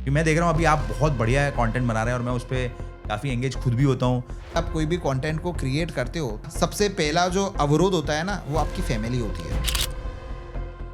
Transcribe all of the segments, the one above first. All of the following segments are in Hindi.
कि मैं देख रहा हूँ अभी आप बहुत बढ़िया कंटेंट बना रहे हैं और मैं उस पर काफ़ी एंगेज खुद भी होता हूँ। आप कोई भी कंटेंट को क्रिएट करते हो, सबसे पहला जो अवरोध होता है ना, वो आपकी फैमिली होती है।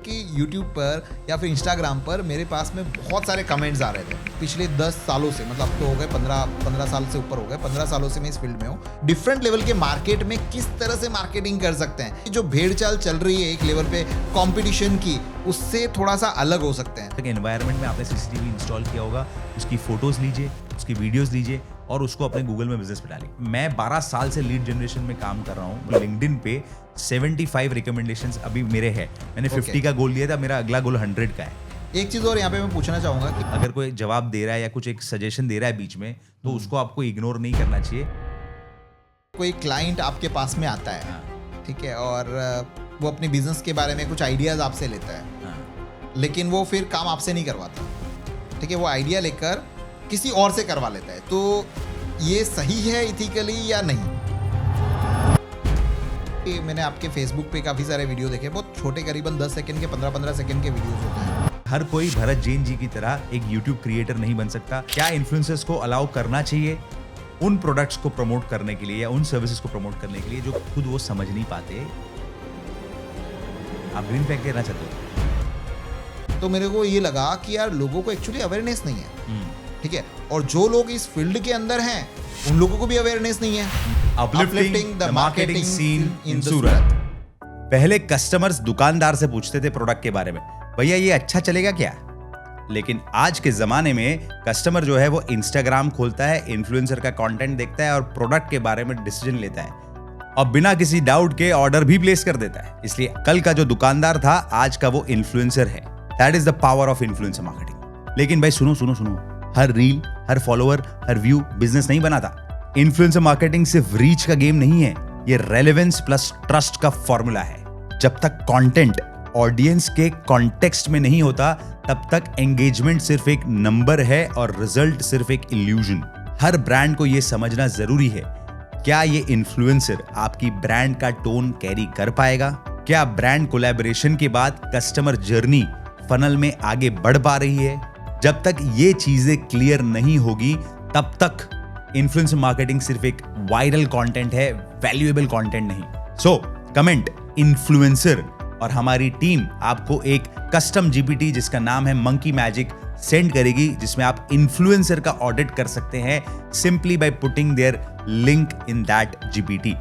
कि YouTube पर या फिर Instagram पर मेरे पास में बहुत सारे कमेंट्स आ रहे थे पिछले 10 सालों से, मतलब अब तो हो गए 15 साल से ऊपर हो गए, 15 सालों से मैं इस फील्ड में हूँ। डिफरेंट लेवल के मार्केट में किस तरह से मार्केटिंग कर सकते हैं, जो भेड़ चाल चल रही है एक लेवल पे कंपटीशन की, उससे थोड़ा सा अलग हो सकते हैं। एनवायरनमेंट में आपने CCTV इंस्टॉल किया होगा, उसकी फोटोज लीजिए, उसकी वीडियोस लीजिए और उसको अपने गूगल में बिजनेस पे डालिए। मैं 12 साल से लीड जनरेशन में काम कर रहा हूँ। लिंक्डइन पे 75 रिकमेंडेशंस अभी मेरे हैं। मैंने 50 का गोल लिया था, मेरा अगला गोल 100 का है। एक चीज़ और यहाँ पे मैं पूछना चाहूँगा कि अगर कोई जवाब दे रहा है या कुछ एक सजेशन दे रहा है बीच में, तो उसको आपको इग्नोर नहीं करना चाहिए। कोई क्लाइंट आपके पास में आता है, ठीक है, और वो अपने बिजनेस के बारे में कुछ आइडियाज़ आपसे लेता है, लेकिन वो फिर काम आपसे नहीं करवाता, ठीक है, वो आइडिया लेकर किसी और से करवा लेता है, तो ये सही है इथिकली या नहीं? मैंने आपके फेसबुक पे काफ़ी सारे वीडियो देखे, बहुत छोटे, करीबन 10 सेकंड के, 15-15 सेकंड के वीडियोस होते हैं। हर कोई भरत जैन जी की तरह एक YouTube क्रिएटर नहीं बन सकता। क्या इन्फ्लुएंसर्स को अलाउ करना चाहिए उन प्रोडक्ट्स को प्रमोट करने के लिए या उन सर्विसेज को प्रमोट करने के लिए जो खुद वो समझ नहीं पाते? आप ग्रीन फ्लैग कहना चाहते हो? तो मेरे को ये लगा कि यार लोगों को एक्चुअली अवेयरनेस नहीं है, ठीक है, और जो लोग इस फील्ड के अंदर हैं उन लोगों को भी अवेयरनेस नहीं है। Uplifting the marketing scene in सूरत। पहले कस्टमर्स दुकानदार से पूछते थे प्रोडक्ट के बारे में, भैया ये अच्छा चलेगा क्या? लेकिन आज के जमाने में कस्टमर जो है वो इंस्टाग्राम खोलता है, इन्फ्लुएंसर का कंटेंट देखता है और प्रोडक्ट के बारे में डिसीजन लेता है और बिना किसी डाउट के ऑर्डर भी प्लेस कर देता है। इसलिए कल का जो दुकानदार था, आज का वो इन्फ्लुएंसर है। That is the power of influencer marketing. लेकिन भाई सुनो, हर रील, हर फॉलोअर, हर व्यू बिजनेस नहीं बनाता। इन्फ्लुएंसर मार्केटिंग सिर्फ रीच का गेम नहीं है, ये रेलेवेंस प्लस ट्रस्ट का फॉर्मूला है। जब तक कंटेंट ऑडियंस के कॉन्टेक्स्ट में नहीं होता, तब तक एंगेजमेंट सिर्फ एक नंबर है और रिजल्ट सिर्फ एक इल्यूजन। हर ब्रांड को यह समझना जरूरी है, क्या ये इन्फ्लुएंसर आपकी ब्रांड का टोन कैरी कर पाएगा? क्या ब्रांड कोलैबोरेशन के बाद कस्टमर जर्नी फनल में आगे बढ़ पा रही है? जब तक ये चीजें क्लियर नहीं होगी, तब तक इन्फ्लुएंसर मार्केटिंग सिर्फ एक वायरल कंटेंट है, वैल्यूएबल कंटेंट नहीं। सो कमेंट इन्फ्लुएंसर और हमारी टीम आपको एक कस्टम जीपीटी जिसका नाम है मंकी मैजिक सेंड करेगी, जिसमें आप इन्फ्लुएंसर का ऑडिट कर सकते हैं simply by putting their link in that GPT.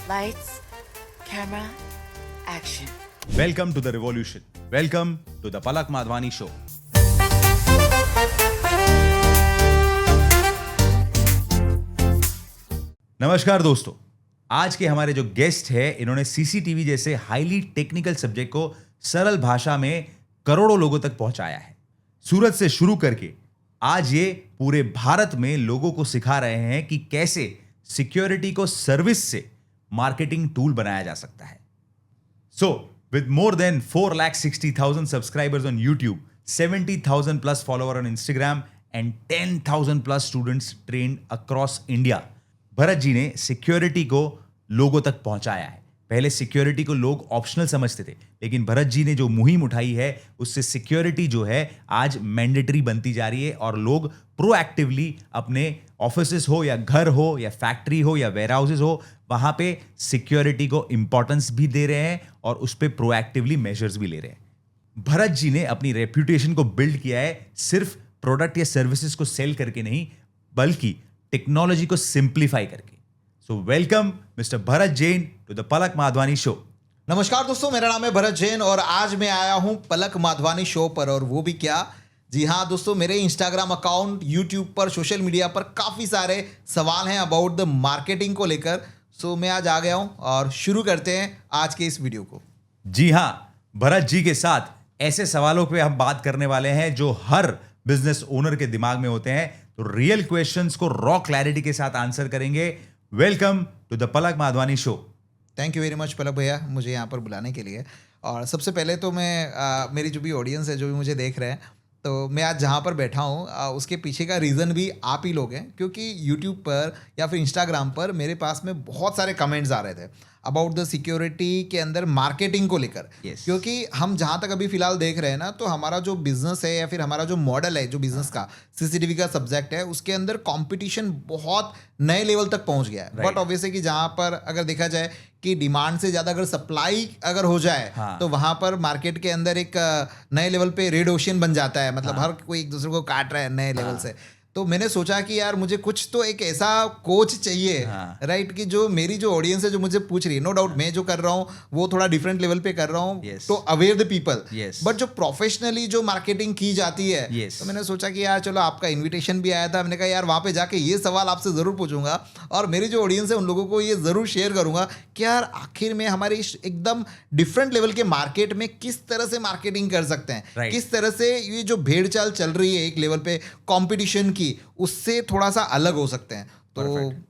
Lights, camera, action. Welcome to the revolution. Welcome to the Palak Madhwani show. नमस्कार दोस्तों, आज के हमारे जो गेस्ट है, इन्होंने सीसीटीवी जैसे हाईली टेक्निकल सब्जेक्ट को सरल भाषा में करोड़ों लोगों तक पहुंचाया है। सूरत से शुरू करके आज ये पूरे भारत में लोगों को सिखा रहे हैं कि कैसे सिक्योरिटी को सर्विस से मार्केटिंग टूल बनाया जा सकता है। So, with more than 4,60,000 subscribers on YouTube, 70,000 plus followers on Instagram and 10,000 plus students trained across India, Bharat ji ने सिक्योरिटी को लोगों तक पहुंचाया है। पहले सिक्योरिटी को लोग ऑप्शनल समझते थे, लेकिन भरत जी ने जो मुहिम उठाई है, उससे सिक्योरिटी जो है आज मैंडेटरी बनती जा रही है और लोग प्रोएक्टिवली अपने ऑफिसेस हो या घर हो या फैक्ट्री हो या वेयरहाउसेस हो, वहां पे सिक्योरिटी को इंपॉर्टेंस भी दे रहे हैं और उस पर प्रोएक्टिवली मेजर्स भी ले रहे हैं। भरत जी ने अपनी रेप्यूटेशन को बिल्ड किया है सिर्फ प्रोडक्ट या सर्विसेज को सेल करके नहीं, बल्कि टेक्नोलॉजी को सिंप्लीफाई करके। So welcome mister Bharat Jain to the Palak Madhvani show. नमस्कार दोस्तों, मेरा नाम है भरत जैन और आज मैं आया हूं पलक माधवानी शो पर, और वो भी क्या, जी हाँ दोस्तों, मेरे इंस्टाग्राम अकाउंट, यूट्यूब पर, सोशल मीडिया पर काफ़ी सारे सवाल हैं अबाउट द मार्केटिंग को लेकर। सो मैं आज आ गया हूं और शुरू करते हैं आज के इस वीडियो को। जी हाँ, भरत जी के साथ ऐसे सवालों पे हम बात करने वाले हैं जो हर बिजनेस ओनर के दिमाग में होते हैं, तो रियल क्वेश्चंस को रॉ क्लैरिटी के साथ आंसर करेंगे। Welcome to the Palak Madhvani show. Thank you very much Palak भैया, मुझे यहाँ पर बुलाने के लिए। और सबसे पहले तो मैं मेरी जो भी ऑडियंस है, जो भी मुझे देख रहे हैं, तो मैं आज जहाँ पर बैठा हूँ उसके पीछे का रीज़न भी आप ही लोग हैं, क्योंकि यूट्यूब पर या फिर इंस्टाग्राम पर मेरे पास में बहुत सारे कमेंट्स आ रहे थे अबाउट द सिक्योरिटी के अंदर मार्केटिंग को लेकर। Yes. क्योंकि हम जहाँ तक अभी फिलहाल देख रहे हैं ना, तो हमारा जो बिजनेस है या फिर हमारा जो मॉडल है जो बिजनेस का सीसीटीवी का सब्जेक्ट है, उसके अंदर कंपटीशन बहुत नए लेवल तक पहुंच गया है। Right. बट ऑब्वियसली कि जहाँ पर अगर देखा जाए कि डिमांड से ज़्यादा अगर सप्लाई अगर हो जाए हाँ. तो वहाँ पर मार्केट के अंदर एक नए लेवल पे रेड ओशियन बन जाता है, मतलब हर कोई एक दूसरे को काट रहा है नए लेवल से। तो मैंने सोचा कि यार मुझे कुछ तो एक ऐसा कोच चाहिए, राइट, कि जो मेरी जो ऑडियंस है जो मुझे पूछ रही है, नो डाउट मैं जो कर रहा हूँ वो थोड़ा डिफरेंट लेवल पे कर रहा हूँ तो अवेयर द पीपल, बट जो प्रोफेशनली जो मार्केटिंग की जाती है, तो मैंने सोचा कि यार चलो आपका इन्विटेशन भी आया था, मैंने कहा यार वहाँ पे जाके ये सवाल आपसे ज़रूर पूछूंगा और मेरी जो ऑडियंस है उन लोगों को ये ज़रूर शेयर करूंगा कि यार आखिर में हमारे एकदम डिफरेंट लेवल के मार्केट में किस तरह से मार्केटिंग कर सकते हैं, किस तरह से ये जो भेड़ चाल चल रही है एक लेवल पे कॉम्पिटिशन की, उससे थोड़ा सा अलग हो सकते हैं। तो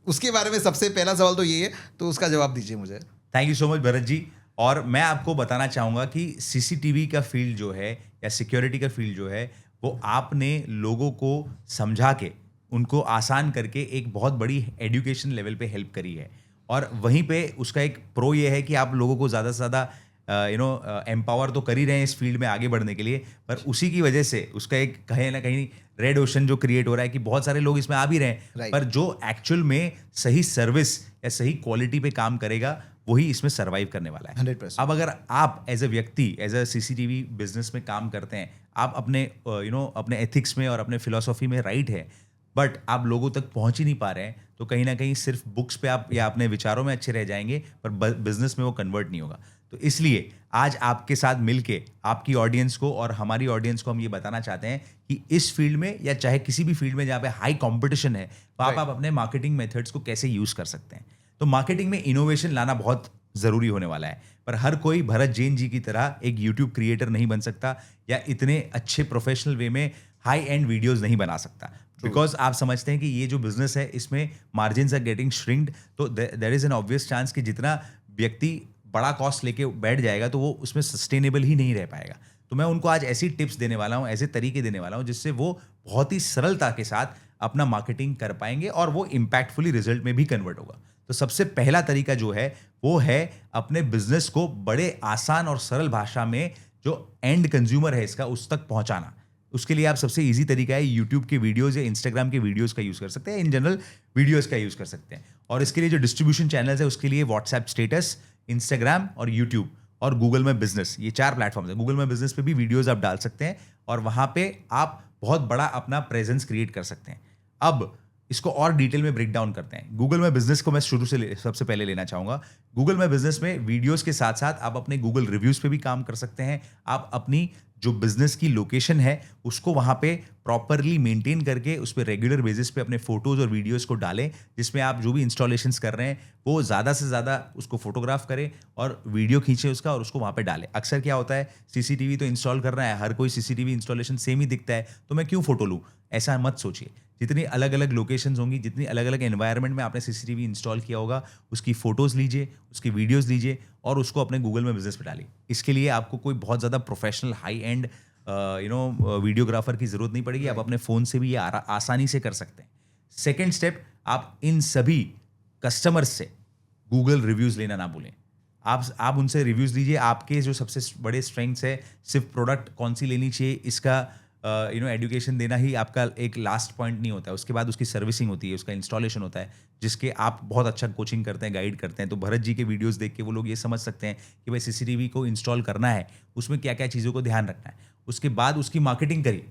उसके बारे में सबसे पहला सवाल तो ये है, तो उसका जवाब दीजिए मुझे। Thank you so much Bharat ji. और मैं आपको बताना चाहूँगा कि सीसीटीवी का फील्ड जो है या सिक्योरिटी का फील्ड जो है वो आपने लोगों को समझा के उनको आसान करके एक बहुत बड़ी एजुकेशन लेवल पे हेल्प करी है। और वहीं पे उसका एक प्रो ये है कि आप लोगों को ज़्यादा से ज़्यादा एम्पावर तो कर ही रहे हैं इस फील्ड में आगे बढ़ने के लिए, पर उसी की वजह से उसका एक कहीं ना कहीं रेड ओशन जो क्रिएट हो रहा है कि बहुत सारे लोग इसमें आ भी रहे हैं, पर जो एक्चुअल में सही सर्विस या सही क्वालिटी पे काम करेगा वही इसमें सर्वाइव करने वाला है 100%। अब अगर आप एज अ व्यक्ति एज अ सीसीटीवी बिजनेस में काम करते हैं, आप अपने अपने एथिक्स में और अपने फिलॉसफी में राइट है, बट आप लोगों तक पहुंच ही नहीं पा रहे हैं, तो कहीं ना कहीं सिर्फ बुक्स पे आप या अपने विचारों में अच्छे रह जाएंगे पर बिजनेस में वो कन्वर्ट नहीं होगा। तो इसलिए आज आपके साथ मिलके आपकी ऑडियंस को और हमारी ऑडियंस को हम ये बताना चाहते हैं कि इस फील्ड में या चाहे किसी भी फील्ड में जहाँ पे हाई कंपटीशन है, वहाँ आप अपने मार्केटिंग मेथड्स को कैसे यूज कर सकते हैं। तो मार्केटिंग में इनोवेशन लाना बहुत ज़रूरी होने वाला है, पर हर कोई भरत जैन जी की तरह एक यूट्यूब क्रिएटर नहीं बन सकता या इतने अच्छे प्रोफेशनल वे में हाई एंड वीडियोस नहीं बना सकता, बिकॉज आप समझते हैं कि ये जो बिजनेस है इसमें मार्जिन्स आर गेटिंग श्रिंक्ड। तो there is an obvious chance कि जितना व्यक्ति बड़ा कॉस्ट लेके बैठ जाएगा तो वो उसमें सस्टेनेबल ही नहीं रह पाएगा। तो मैं उनको आज ऐसी टिप्स देने वाला हूँ, ऐसे तरीके देने वाला हूँ जिससे वो बहुत ही सरलता के साथ अपना मार्केटिंग कर पाएंगे और वो इम्पैक्टफुली रिजल्ट में भी कन्वर्ट होगा। तो सबसे पहला तरीका जो है वो है अपने बिजनेस को बड़े आसान और सरल भाषा में जो एंड कंज्यूमर है इसका उस तक पहुंचाना। उसके लिए आप सबसे इजी तरीका है यूट्यूब के वीडियोस या इंस्टाग्राम के वीडियोस का यूज़ कर सकते हैं, इन जनरल वीडियोस का यूज़ कर सकते हैं। और इसके लिए जो डिस्ट्रीब्यूशन चैनल्स है उसके लिए व्हाट्सएप स्टेटस, इंस्टाग्राम और यूट्यूब और गूगल में बिजनेस, ये 4 प्लेटफॉर्म्स है। गूगल में बिजनेस पे भी वीडियोस आप डाल सकते हैं और वहाँ पे आप बहुत बड़ा अपना प्रेजेंस क्रिएट कर सकते हैं। अब इसको और डिटेल में ब्रेक डाउन करते हैं। गूगल में बिजनेस को मैं शुरू से सबसे पहले लेना चाहूँगा। गूगल में बिजनेस में वीडियोस के साथ साथ आप अपने गूगल रिव्यूज़ पे भी काम कर सकते हैं। आप अपनी जो बिजनेस की लोकेशन है उसको वहाँ पे प्रॉपरली मेंटेन करके उस पर रेगुलर बेसिस पे अपने फोटोज़ और वीडियोस को डालें, जिसमें आप जो भी इंस्टॉलेशंस कर रहे हैं वो ज़्यादा से ज़्यादा उसको फोटोग्राफ करें और वीडियो खींचे उसका और उसको वहाँ पे डालें। अक्सर क्या होता है, सीसीटीवी तो इंस्टॉल कर रहा है, हर कोई सीसीटीवी इंस्टॉलेशन सेम ही दिखता है, तो मैं क्यों फोटो लूँ, ऐसा मत सोचिए। जितनी अलग अलग लोकेशंस होंगी, जितनी अलग अलग एनवायरनमेंट में आपने सीसीटीवी इंस्टॉल किया होगा, उसकी फोटोज़ लीजिए, उसकी वीडियोज़ लीजिए और उसको अपने गूगल में बिजनेस पे डालिए। इसके लिए आपको कोई बहुत ज़्यादा प्रोफेशनल हाई एंड वीडियोग्राफर की ज़रूरत नहीं पड़ेगी, आप अपने फ़ोन से भी ये आसानी से कर सकते हैं। सेकेंड स्टेप, आप इन सभी कस्टमर्स से गूगल रिव्यूज़ लेना ना भूलें। आप उनसे रिव्यूज़ लीजिए। आपके जो सबसे बड़े स्ट्रेंथ्स है, सिर्फ प्रोडक्ट कौन सी लेनी चाहिए इसका एजुकेशन देना ही आपका एक लास्ट पॉइंट नहीं होता है। उसके बाद उसकी सर्विसिंग होती है, उसका इंस्टॉलेशन होता है, जिसके आप बहुत अच्छा कोचिंग करते हैं, गाइड करते हैं। तो भरत जी के वीडियोस देख के वो लोग ये समझ सकते हैं कि भाई सीसीटीवी को इंस्टॉल करना है, उसमें क्या क्या चीज़ों को ध्यान रखना है। उसके बाद उसकी मार्केटिंग करिए।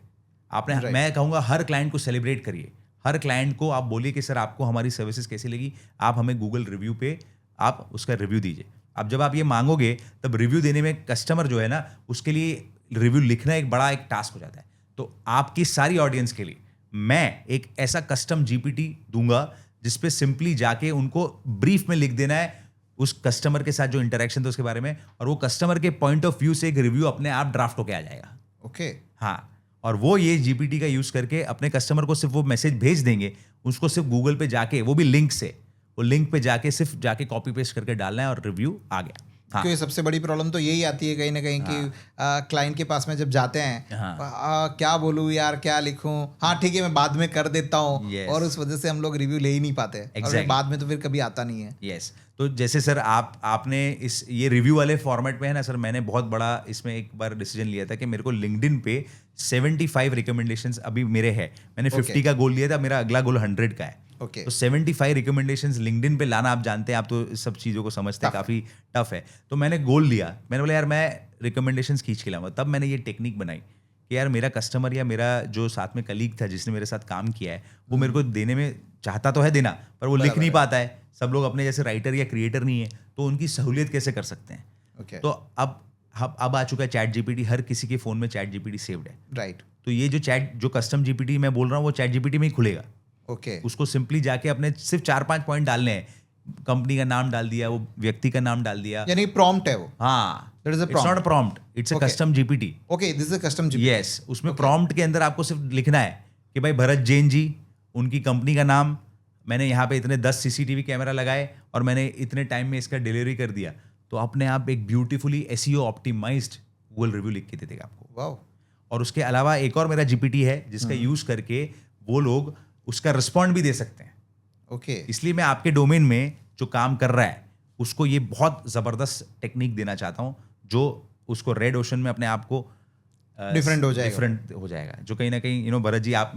आपने मैं कहूँगा हर क्लाइंट को सेलिब्रेट करिए। हर क्लाइंट को आप बोलिए कि सर आपको हमारी सर्विसेज कैसी लगी, आप हमें गूगल रिव्यू पे आप उसका रिव्यू दीजिए। अब जब आप ये मांगोगे तब रिव्यू देने में कस्टमर जो है ना, उसके लिए रिव्यू लिखना एक बड़ा एक टास्क हो जाता है। तो आपकी सारी ऑडियंस के लिए मैं एक ऐसा कस्टम जीपीटी दूंगा जिसपे सिंपली जाके उनको ब्रीफ में लिख देना है उस कस्टमर के साथ जो इंटरेक्शन था उसके बारे में, और वो कस्टमर के पॉइंट ऑफ व्यू से एक रिव्यू अपने आप ड्राफ्ट होके आ जाएगा। ओके हाँ, और वो ये जीपीटी का यूज करके अपने कस्टमर को सिर्फ वो मैसेज भेज देंगे, उसको सिर्फ गूगल पे जाके, वो भी लिंक से, वो लिंक पे जाके सिर्फ जाके कॉपी पेस्ट करके डालना है और रिव्यू आ गया। हाँ। क्योंकि सबसे बड़ी प्रॉब्लम तो यही आती है कहीं ना कहीं कि क्लाइंट के पास में जब जाते हैं क्या बोलूँ यार, क्या लिखूं, हाँ ठीक है मैं बाद में कर देता हूँ, Yes. और उस वजह से हम लोग रिव्यू ले ही नहीं पाते और Exactly. बाद में तो फिर कभी आता नहीं है। यस तो जैसे सर आपने इस ये रिव्यू वाले फॉर्मेट में है ना सर, मैंने बहुत बड़ा इसमें एक बार डिसीजन लिया था कि मेरे को लिंक्डइन पे 75 रिकमेंडेशंस अभी मेरे हैं। मैंने 50 का गोल लिया था, मेरा अगला गोल 100 का है। ओके तो 75 रिकमेंडेशंस लिंक्डइन पे लाना, आप जानते हैं, आप तो इस सब चीज़ों को समझते हैं, काफ़ी टफ है। तो मैंने गोल लिया, मैंने बोला यार मैं रिकमेंडेशंस खींच के लाऊंगा। तब मैंने ये टेक्निक बनाई कि यार मेरा कस्टमर या मेरा जो साथ में कलीग था जिसने मेरे साथ काम किया है, वो मेरे को देने में चाहता तो है देना, पर वो लिख नहीं पाता है। सब लोग अपने जैसे राइटर या क्रिएटर नहीं है, तो उनकी सहूलियत कैसे कर सकते हैं। ओके तो अब आ चुका है चैट जीपीटी, हर किसी के फ़ोन में चैट जीपीटी सेव्ड है। राइट तो ये जो कस्टम जीपीटी मैं बोल रहा हूँ वो चैट जीपीटी में ही खुलेगा। ओके उसको सिंपली जाके अपने सिर्फ 4-5 पॉइंट डालने हैं, कंपनी का नाम डाल दिया, वो व्यक्ति का नाम डाल दिया। यानी प्रॉम्प्ट है वो। हाँ, That is a it's not prompt, it's a Okay. Custom GPT. Okay this is custom GPT. Yes, उसमें प्रॉम्प्ट के अंदर आपको सिर्फ लिखना है कि भाई भरत जैन जी, उनकी कंपनी का नाम, मैंने यहाँ पे इतने 10 सीसीटीवी कैमरा लगाए और मैंने इतने टाइम में इसका डिलीवरी कर दिया, तो अपने आप एक beautifully SEO optimized Google review लिख के दे देगा आपको। वाओ और उसके अलावा एक और मेरा जीपीटी है जिसका यूज करके वो लोग उसका रिस्पॉन्ड भी दे सकते हैं। ओके इसलिए मैं आपके डोमेन में जो काम कर रहा है उसको ये बहुत ज़बरदस्त टेक्निक देना चाहता हूँ, जो उसको रेड ओशन में अपने आप को Different हो जाएगा। डिफरेंट हो जाएगा। जो कहीं ना कहीं भरत जी, आप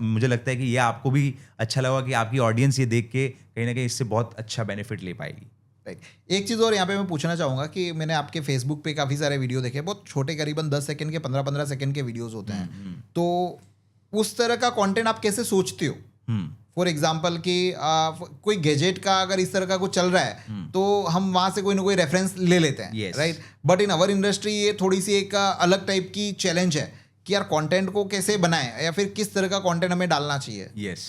मुझे लगता है कि ये आपको भी अच्छा लगा कि आपकी ऑडियंस ये देख के कहीं ना कहीं इससे बहुत अच्छा बेनिफिट ले पाएगी। राइट। एक चीज़ और यहाँ पे मैं पूछना चाहूँगा कि मैंने आपके फेसबुक पे काफ़ी सारे वीडियो देखे, बहुत छोटे करीबन 10 सेकंड के 15-15 सेकंड के वीडियोस होते हैं, तो उस तरह का कंटेंट आप कैसे सोचते हो? फॉर एग्जाम्पल कि कोई गैजेट का अगर इस तरह का कुछ चल रहा है तो हम वहाँ से कोई ना कोई रेफरेंस ले लेते हैं, Yes. Right. But in our industry ये थोड़ी सी एक अलग टाइप की चैलेंज है कि यार कंटेंट को कैसे बनाएं या फिर किस तरह का कंटेंट हमें डालना चाहिए। यस,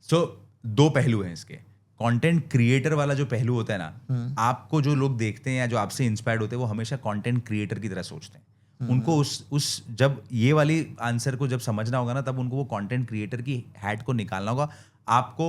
सो 2 पहलू हैं इसके। कंटेंट क्रिएटर वाला जो पहलू होता है ना, आपको जो लोग देखते हैं या जो आपसे इंस्पायर्ड होते हैं वो हमेशा कंटेंट क्रिएटर की तरह सोचते हैं। उनको उस जब ये वाली आंसर को जब समझना होगा ना, तब उनको वो कंटेंट क्रिएटर की हैट को निकालना होगा। आपको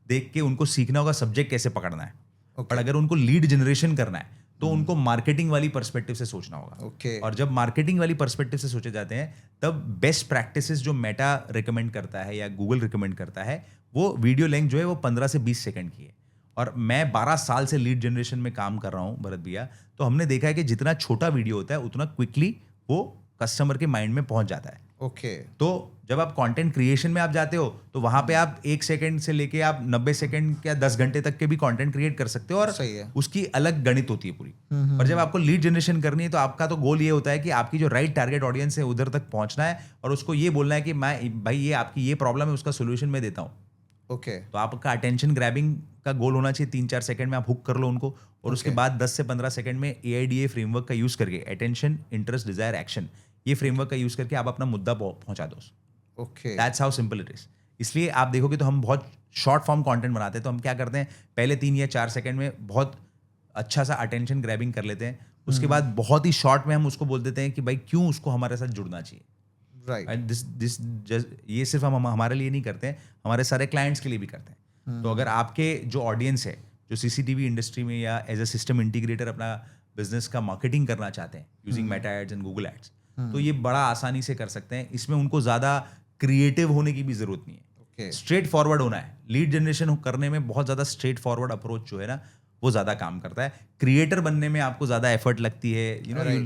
देख के उनको सीखना होगा सब्जेक्ट कैसे पकड़ना है। पर अगर उनको लीड जनरेशन करना है तो उनको मार्केटिंग वाली पर्सपेक्टिव से सोचना होगा। ओके और जब मार्केटिंग वाली पर्सपेक्टिव से सोचे जाते हैं, तब बेस्ट प्रैक्टिसेस जो मेटा रिकमेंड करता है या गूगल रिकमेंड करता है, वो वीडियो लेंथ जो है वो 15 से 20 सेकंड की है। और मैं 12 साल से लीड जनरेशन में काम कर रहा हूँ भरत भैया, तो हमने देखा है कि जितना छोटा वीडियो होता है उतना क्विकली वो कस्टमर के माइंड में पहुंच जाता है। ओके तो जब आप कंटेंट क्रिएशन में आप जाते हो तो वहां पे आप 1 सेकंड से लेके आप 90 सेकंड या 10 घंटे तक के भी कंटेंट क्रिएट कर सकते हो, और सही है। उसकी अलग गणित होती है पूरी। पर जब आपको लीड जनरेशन करनी है तो आपका तो गोल ये होता है कि आपकी जो राइट टारगेट ऑडियंस है उधर तक पहुंचना है और उसको ये बोलना है कि मैं भाई ये आपकी ये प्रॉब्लम है, उसका सोल्यूशन मैं देता हूँ। ओके तो आपका अटेंशन ग्रैबिंग का गोल होना चाहिए, 3-4 सेकंड में आप हुक कर लो उनको, और उसके बाद 10 से 15 सेकंड में AIDA फ्रेमवर्क का यूज करके, अटेंशन, इंटरेस्ट, डिजायर, एक्शन, ये फ्रेमवर्क का यूज करके आप अपना मुद्दा पहुंचा दो। Okay that's how simple it is. इसलिए आप देखोगे तो हम बहुत शॉर्ट फॉर्म कंटेंट बनाते हैं, तो हम क्या करते हैं, पहले 3 या 4 सेकंड में बहुत अच्छा सा अटेंशन ग्रैबिंग कर लेते हैं, उसके बाद बहुत ही शॉर्ट में हम उसको बोल देते हैं कि भाई क्यों उसको हमारे साथ जुड़ना चाहिए। राइट ये सिर्फ हम हमारे लिए नहीं करते हैं, हमारे सारे क्लाइंट्स के लिए भी करते हैं। तो अगर आपके जो ऑडियंस है जो सीसीटीवी इंडस्ट्री में या एज अ सिस्टम इंटीग्रेटर अपना बिजनेस का मार्केटिंग करना चाहते हैं using Meta ads and Google ads, तो ये बड़ा आसानी से कर सकते हैं। इसमें उनको ज़्यादा क्रिएटिव होने की भी ज़रूरत नहीं है, ओके स्ट्रेट फॉरवर्ड होना है। लीड जनरेशन करने में बहुत ज़्यादा स्ट्रेट फॉरवर्ड अप्रोच जो है ना, वो ज़्यादा काम करता है। क्रिएटर बनने में आपको ज़्यादा एफर्ट लगती है,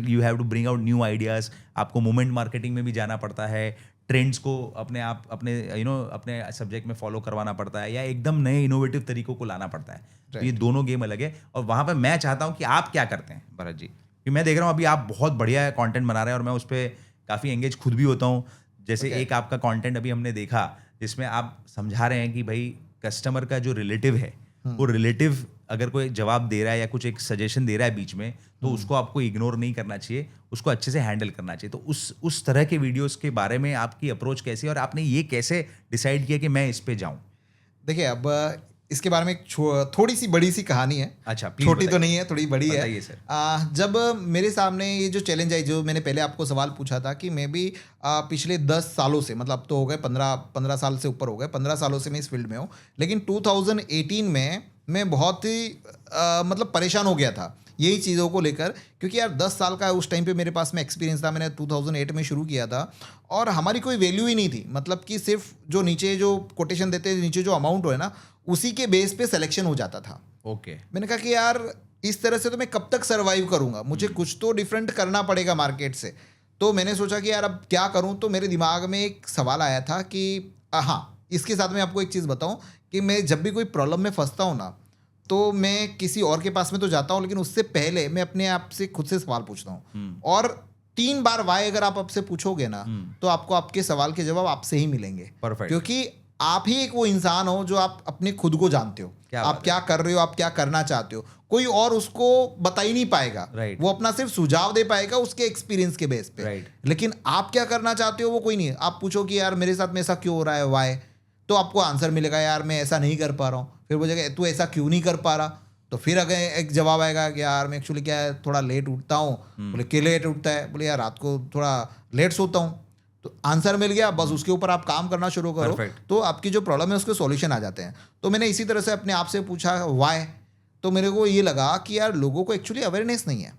you have to bring out new ideas. आपको मोमेंट मार्केटिंग में भी जाना पड़ता है, ट्रेंड्स को अपने आप अपने सब्जेक्ट में फॉलो करवाना पड़ता है, या एकदम नए इनोवेटिव तरीकों को लाना पड़ता है। तो ये दोनों गेम अलग है। और वहाँ पर मैं चाहता हूँ कि आप क्या करते हैं भरत जी, कि मैं देख रहा हूँ अभी आप बहुत बढ़िया कंटेंट बना रहे हैं और मैं उस पर काफ़ी एंगेज खुद भी होता हूँ। जैसे एक आपका कंटेंट अभी हमने देखा जिसमें आप समझा रहे हैं कि भाई कस्टमर का जो रिलेटिव है, वो रिलेटिव अगर कोई जवाब दे रहा है या कुछ एक सजेशन दे रहा है बीच में, तो उसको आपको इग्नोर नहीं करना चाहिए, उसको अच्छे से हैंडल करना चाहिए। तो उस तरह के वीडियोस के बारे में आपकी अप्रोच कैसी है और आपने ये कैसे डिसाइड किया कि मैं इस पे जाऊं? देखिए, अब इसके बारे में एक थोड़ी सी बड़ी सी कहानी है। अच्छा, please छोटी तो बताइए। नहीं है, थोड़ी बड़ी है। बताइए सर। जब मेरे सामने ये जो चैलेंज आई, जो मैंने पहले आपको सवाल पूछा था कि मैं भी पिछले 10 सालों से, मतलब अब तो हो गए 15 साल से ऊपर हो गए, 15 सालों से मैं इस फील्ड में हूँ, लेकिन 2018 में मैं बहुत ही मतलब परेशान हो गया था। यही चीज़ों को लेकर, क्योंकि यार 10 साल का उस टाइम पे मेरे पास में एक्सपीरियंस था। मैंने 2008 में शुरू किया था और हमारी कोई वैल्यू ही नहीं थी, मतलब कि सिर्फ जो नीचे जो कोटेशन देते नीचे जो अमाउंट हो ना उसी के बेस पे सिलेक्शन हो जाता था। ओके, मैंने कहा कि यार इस तरह से तो मैं कब तक सर्वाइव करूंगा, मुझे कुछ तो डिफरेंट करना पड़ेगा मार्केट से। तो मैंने सोचा कि यार अब क्या करूं, तो मेरे दिमाग में एक सवाल आया था कि हाँ, इसके साथ मैं आपको एक चीज़ बताऊं कि मैं जब भी कोई प्रॉब्लम में फंसता हूं ना, तो मैं किसी और के पास में तो जाता हूं, लेकिन उससे पहले मैं अपने आप से खुद से सवाल पूछता हूं। और 3 बार वाई अगर आप आपसे पूछोगे ना, तो आपको आपके सवाल के जवाब आपसे ही मिलेंगे। परफेक्ट। क्योंकि आप ही एक वो इंसान हो जो आप अपने खुद को जानते हो, आप क्या कर रहे हो, आप क्या करना चाहते हो, कोई और उसको बता ही नहीं पाएगा। Right. वो अपना सिर्फ सुझाव दे पाएगा उसके एक्सपीरियंस के बेस पे। Right. लेकिन आप क्या करना चाहते हो वो कोई नहीं है। आप पूछो कि यार मेरे साथ में ऐसा क्यों हो रहा है, वाई, तो आपको आंसर मिलेगा यार मैं ऐसा नहीं कर पा रहा हूँ। फिर वो जगह तू ऐसा क्यों नहीं कर पा रहा, तो फिर अगर एक जवाब आएगा कि यार मैं एक्चुअली क्या है थोड़ा लेट उठता हूँ। बोले कि लेट उठता है, बोले यार रात को थोड़ा लेट सोता हूँ। तो आंसर मिल गया, बस उसके ऊपर आप काम करना शुरू करो। Perfect. तो आपकी जो प्रॉब्लम है उसके सॉल्यूशन आ जाते हैं। तो मैंने इसी तरह से अपने आप से पूछा वाई, तो मेरे को ये लगा कि यार लोगों को एक्चुअली अवेयरनेस नहीं है,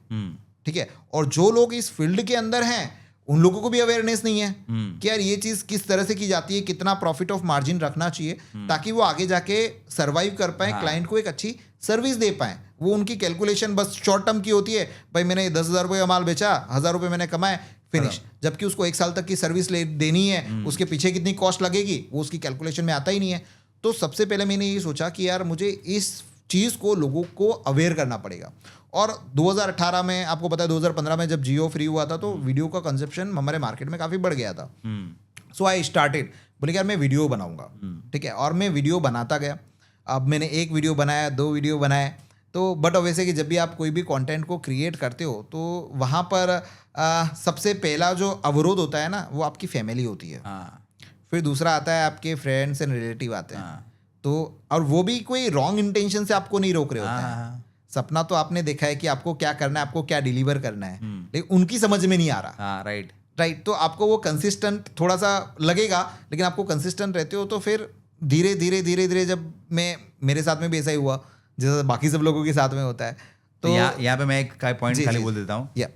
ठीक है। और जो लोग इस फील्ड के अंदर हैं उन लोगों को भी अवेयरनेस नहीं है कि यार ये चीज़ किस तरह से की जाती है, कितना प्रॉफिट ऑफ मार्जिन रखना चाहिए ताकि वो आगे जाके सर्वाइव कर पाए, क्लाइंट को एक अच्छी सर्विस दे पाए। वो उनकी कैलकुलेशन बस शॉर्ट टर्म की होती है, भाई मैंने 10,000 रुपये का माल बेचा, 1,000 रुपये मैंने कमाए, फिनिश। जबकि उसको 1 साल तक की सर्विस देनी है, उसके पीछे कितनी कॉस्ट लगेगी वो उसकी कैलकुलेशन में आता ही नहीं है। तो सबसे पहले मैंने ये सोचा कि यार मुझे इस चीज़ को लोगों को अवेयर करना पड़ेगा। और 2018 में आपको पता है 2015 में जब जियो फ्री हुआ था तो वीडियो का कंजप्शन हमारे मार्केट में काफ़ी बढ़ गया था। सो आई स्टार्टेड, बोले यार मैं वीडियो बनाऊंगा, ठीक है। और मैं वीडियो बनाता गया। अब मैंने 1 वीडियो बनाया, 2 वीडियो बनाए। तो बट वैसे कि जब भी आप कोई भी कंटेंट को क्रिएट करते हो तो वहाँ पर सबसे पहला जो अवरोध होता है ना वो आपकी फैमिली होती है। फिर दूसरा आता है आपके फ्रेंड्स एंड रिलेटिव आते हैं। तो और वो भी कोई रॉन्ग इंटेंशन से आपको नहीं रोक रहे होते हैं। सपना तो आपने देखा है कि आपको क्या करना है, आपको क्या डिलीवर करना है, लेकिन उनकी समझ में नहीं आ रहा। राइट। तो आपको वो कंसिस्टेंट थोड़ा सा लगेगा, लेकिन आपको कंसिस्टेंट रहते हो तो फिर धीरे धीरे जब मेरे साथ में भी ऐसा ही हुआ जैसा बाकी सब लोगों के साथ में होता है। तो यहाँ पे मैं एक पॉइंट खाली बोल देता हूँ।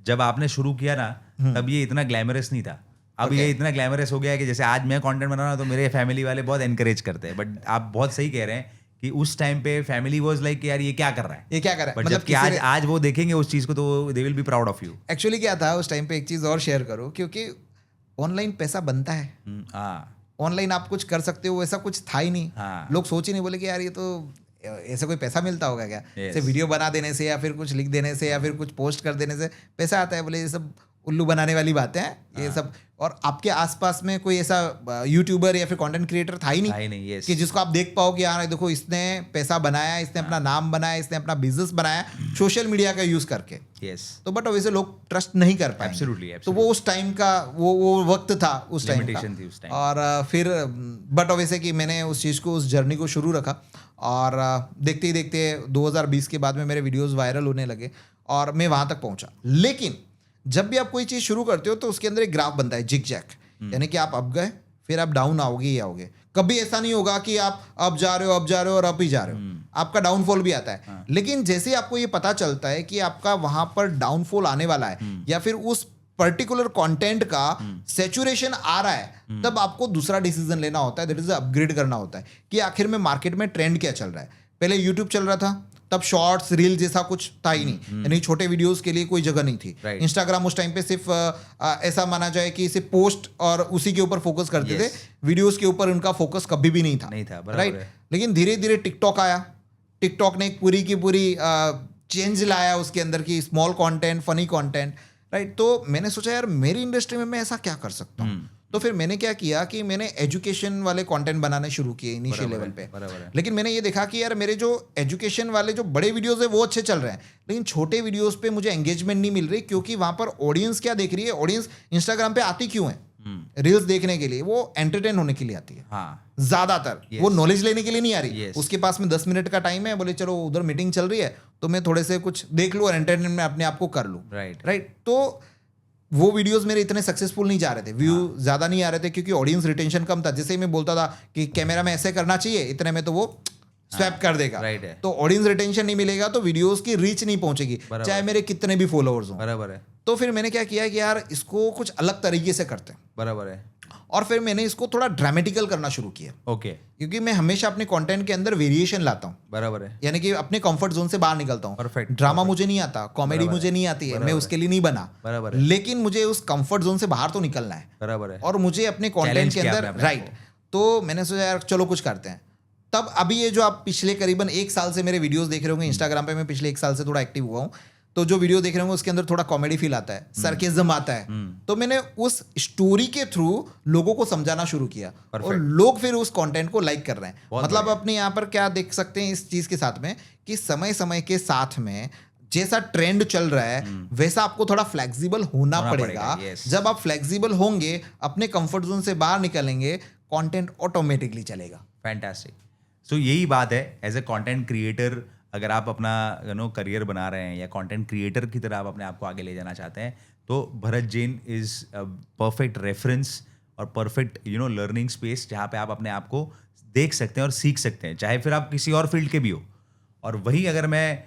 जब आपने शुरू किया ना तब ये इतना ग्लैमरस नहीं था। अब ये इतना ग्लैमरस हो गया है कि जैसे आज मैं कंटेंट बना रहा हूँ तो मेरे फैमिली वाले बहुत एनकरेज करते हैं। बट आप बहुत सही कह रहे हैं कि उस टाइम पे फैमिली वाज लाइक यार ये क्या कर रहा है, ये क्या कर रहा है। मतलब कि आज वो देखेंगे उस चीज को तो they will be proud of you. Actually क्या था उस टाइम पे, एक चीज और शेयर करूँ, क्योंकि ऑनलाइन पैसा बनता है, ऑनलाइन आप कुछ कर सकते हो, ऐसा कुछ था ही नहीं। लोग सोच ही नहीं, बोले कि यार ये तो ऐसा कोई पैसा मिलता होगा क्या, जैसे वीडियो बना देने से या फिर कुछ लिख देने से या फिर कुछ पोस्ट कर देने से पैसा आता है। बोले ये सब उल्लू बनाने वाली बातें हैं ये सब। और आपके आसपास में कोई ऐसा यूट्यूबर या फिर कंटेंट क्रिएटर था ही नहीं कि जिसको आप देख पाओ कि यार देखो इसने पैसा बनाया, इसने अपना नाम बनाया, इसने अपना बिजनेस बनाया सोशल मीडिया का यूज करके। तो बट वैसे लोग ट्रस्ट नहीं कर पाए। Absolutely. तो वो उस टाइम का वो वक्त था उस टाइम का। और फिर बट वैसे कि मैंने उस चीज़ को, उस जर्नी को शुरू रखा और देखते ही देखते 2020 के बाद में मेरे वीडियोस वायरल होने लगे और मैं वहाँ तक पहुँचा। लेकिन जब भी आप कोई चीज़ शुरू करते हो तो उसके अंदर एक ग्राफ बनता है, जिग जैक, यानी कि आप अप गए फिर आप डाउन आओगे ही आओगे। कभी ऐसा नहीं होगा कि आप अप जा रहे हो और अप ही जा रहे हो, आपका डाउनफॉल भी आता है। लेकिन जैसे आपको ये पता चलता है कि आपका वहां पर डाउनफॉल आने वाला है या फिर उस पर्टिकुलर कंटेंट का सैचुरेशन आ रहा है, तब आपको दूसरा डिसीजन लेना होता है, दैट इज अपग्रेड करना होता है कि आखिर में मार्केट में ट्रेंड क्या चल रहा है। पहले यूट्यूब चल रहा था, तब शॉर्ट्स रील जैसा कुछ था ही नहीं, यानी छोटे वीडियोस के लिए कोई जगह नहीं थी। इंस्टाग्राम उस टाइम पे सिर्फ ऐसा माना जाए कि सिर्फ पोस्ट और उसी के ऊपर फोकस करते थे, वीडियोस के ऊपर उनका फोकस कभी भी नहीं था। राइट। लेकिन धीरे धीरे टिकटॉक आया। टिकटॉक ने एक पूरी की पूरी चेंज लाया उसके अंदर की small content, funny content. Right. तो मैंने सोचा यार मेरी इंडस्ट्री में मैं ऐसा क्या कर सकता हूँ। तो फिर मैंने क्या किया कि मैंने एजुकेशन वाले कंटेंट बनाने शुरू किए इनिशियल लेवल पे। लेकिन मैंने ये देखा कि यार मेरे जो एजुकेशन वाले जो बड़े वीडियोस है वो अच्छे चल रहे हैं, लेकिन छोटे वीडियोस पे मुझे एंगेजमेंट नहीं मिल रही, क्योंकि वहां पर ऑडियंस क्या देख रही है, ऑडियंस इंस्टाग्राम पे आती क्यों है, रील्स देखने के लिए, वो एंटरटेन होने के लिए आती है। ज्यादातर वो नॉलेज लेने के लिए नहीं आ रही। उसके पास में 10 मिनट का टाइम है, बोले चलो उधर मीटिंग चल रही है तो मैं थोड़े से कुछ देख लूँ और एंटरटेनमेंट में अपने आप को कर लूँ। राइट। तो वो वीडियोस मेरे इतने सक्सेसफुल नहीं जा रहे थे, व्यू ज़्यादा नहीं आ रहे थे, क्योंकि ऑडियंस रिटेंशन कम था। जैसे ही मैं बोलता था कि कैमरा में ऐसे करना चाहिए, इतने में तो वो स्वैप कर देगा, राइट है। तो ऑडियंस रिटेंशन नहीं मिलेगा, तो वीडियोस की रीच नहीं पहुंचेगी, चाहे मेरे कितने भी फॉलोअर्स हों। बराबर है, तो फिर मैंने क्या किया कि यार इसको कुछ अलग तरीके से करते हैं, बराबर है। और फिर मैंने इसको थोड़ा ड्रामेटिकल करना शुरू किया, ओके, क्योंकि मैं हमेशा अपने कंटेंट के अंदर वेरिएशन लाता हूँ, बराबर है, यानी कि अपने कंफर्ट जोन से बाहर निकलता हूँ। Perfect, ड्रामा मुझे नहीं आता, कॉमेडी मुझे नहीं आती है, मैं उसके लिए नहीं बना, बराबर है, लेकिन मुझे उस कंफर्ट जोन से बाहर तो निकलना है, बराबर है। और मुझे अपने कंटेंट Challenge के किया अंदर, आपने अपने राइट, तो मैंने सोचा यार चलो कुछ करते हैं। तब अभी ये जो आप पिछले करीबन 1 साल से मेरे वीडियोस देख रहे होंगे इंस्टाग्राम पे, मैं पिछले 1 साल से थोड़ा एक्टिव हुआ हूँ, तो जो वीडियो देख रहे होंगे उसके अंदर थोड़ा कॉमेडी फील आता है, सरकेज़म आता है, तो मैंने उस स्टोरी के थ्रू लोगों को समझाना शुरू किया, और लोग फिर उस कंटेंट को लाइक कर रहे हैं। मतलब अपने यहाँ पर क्या देख सकते हैं इस चीज़ के साथ में, कि समय समय के साथ में जैसा ट्रेंड चल रहा है वैसा आपको थोड़ा फ्लेक्सिबल होना पड़ेगा। जब आप फ्लेक्सिबल होंगे, अपने कंफर्ट जोन से बाहर निकलेंगे, कंटेंट ऑटोमेटिकली चलेगा। फैंटास्टिक। सो यही बात है, एज ए कंटेंट क्रिएटर अगर आप अपना करियर बना रहे हैं या कंटेंट क्रिएटर की तरह आप अपने आप को आगे ले जाना चाहते हैं, तो Bharat Jain is perfect reference और परफेक्ट लर्निंग स्पेस, जहाँ पे आप अपने आप को देख सकते हैं और सीख सकते हैं, चाहे फिर आप किसी और फील्ड के भी हो। और वही अगर मैं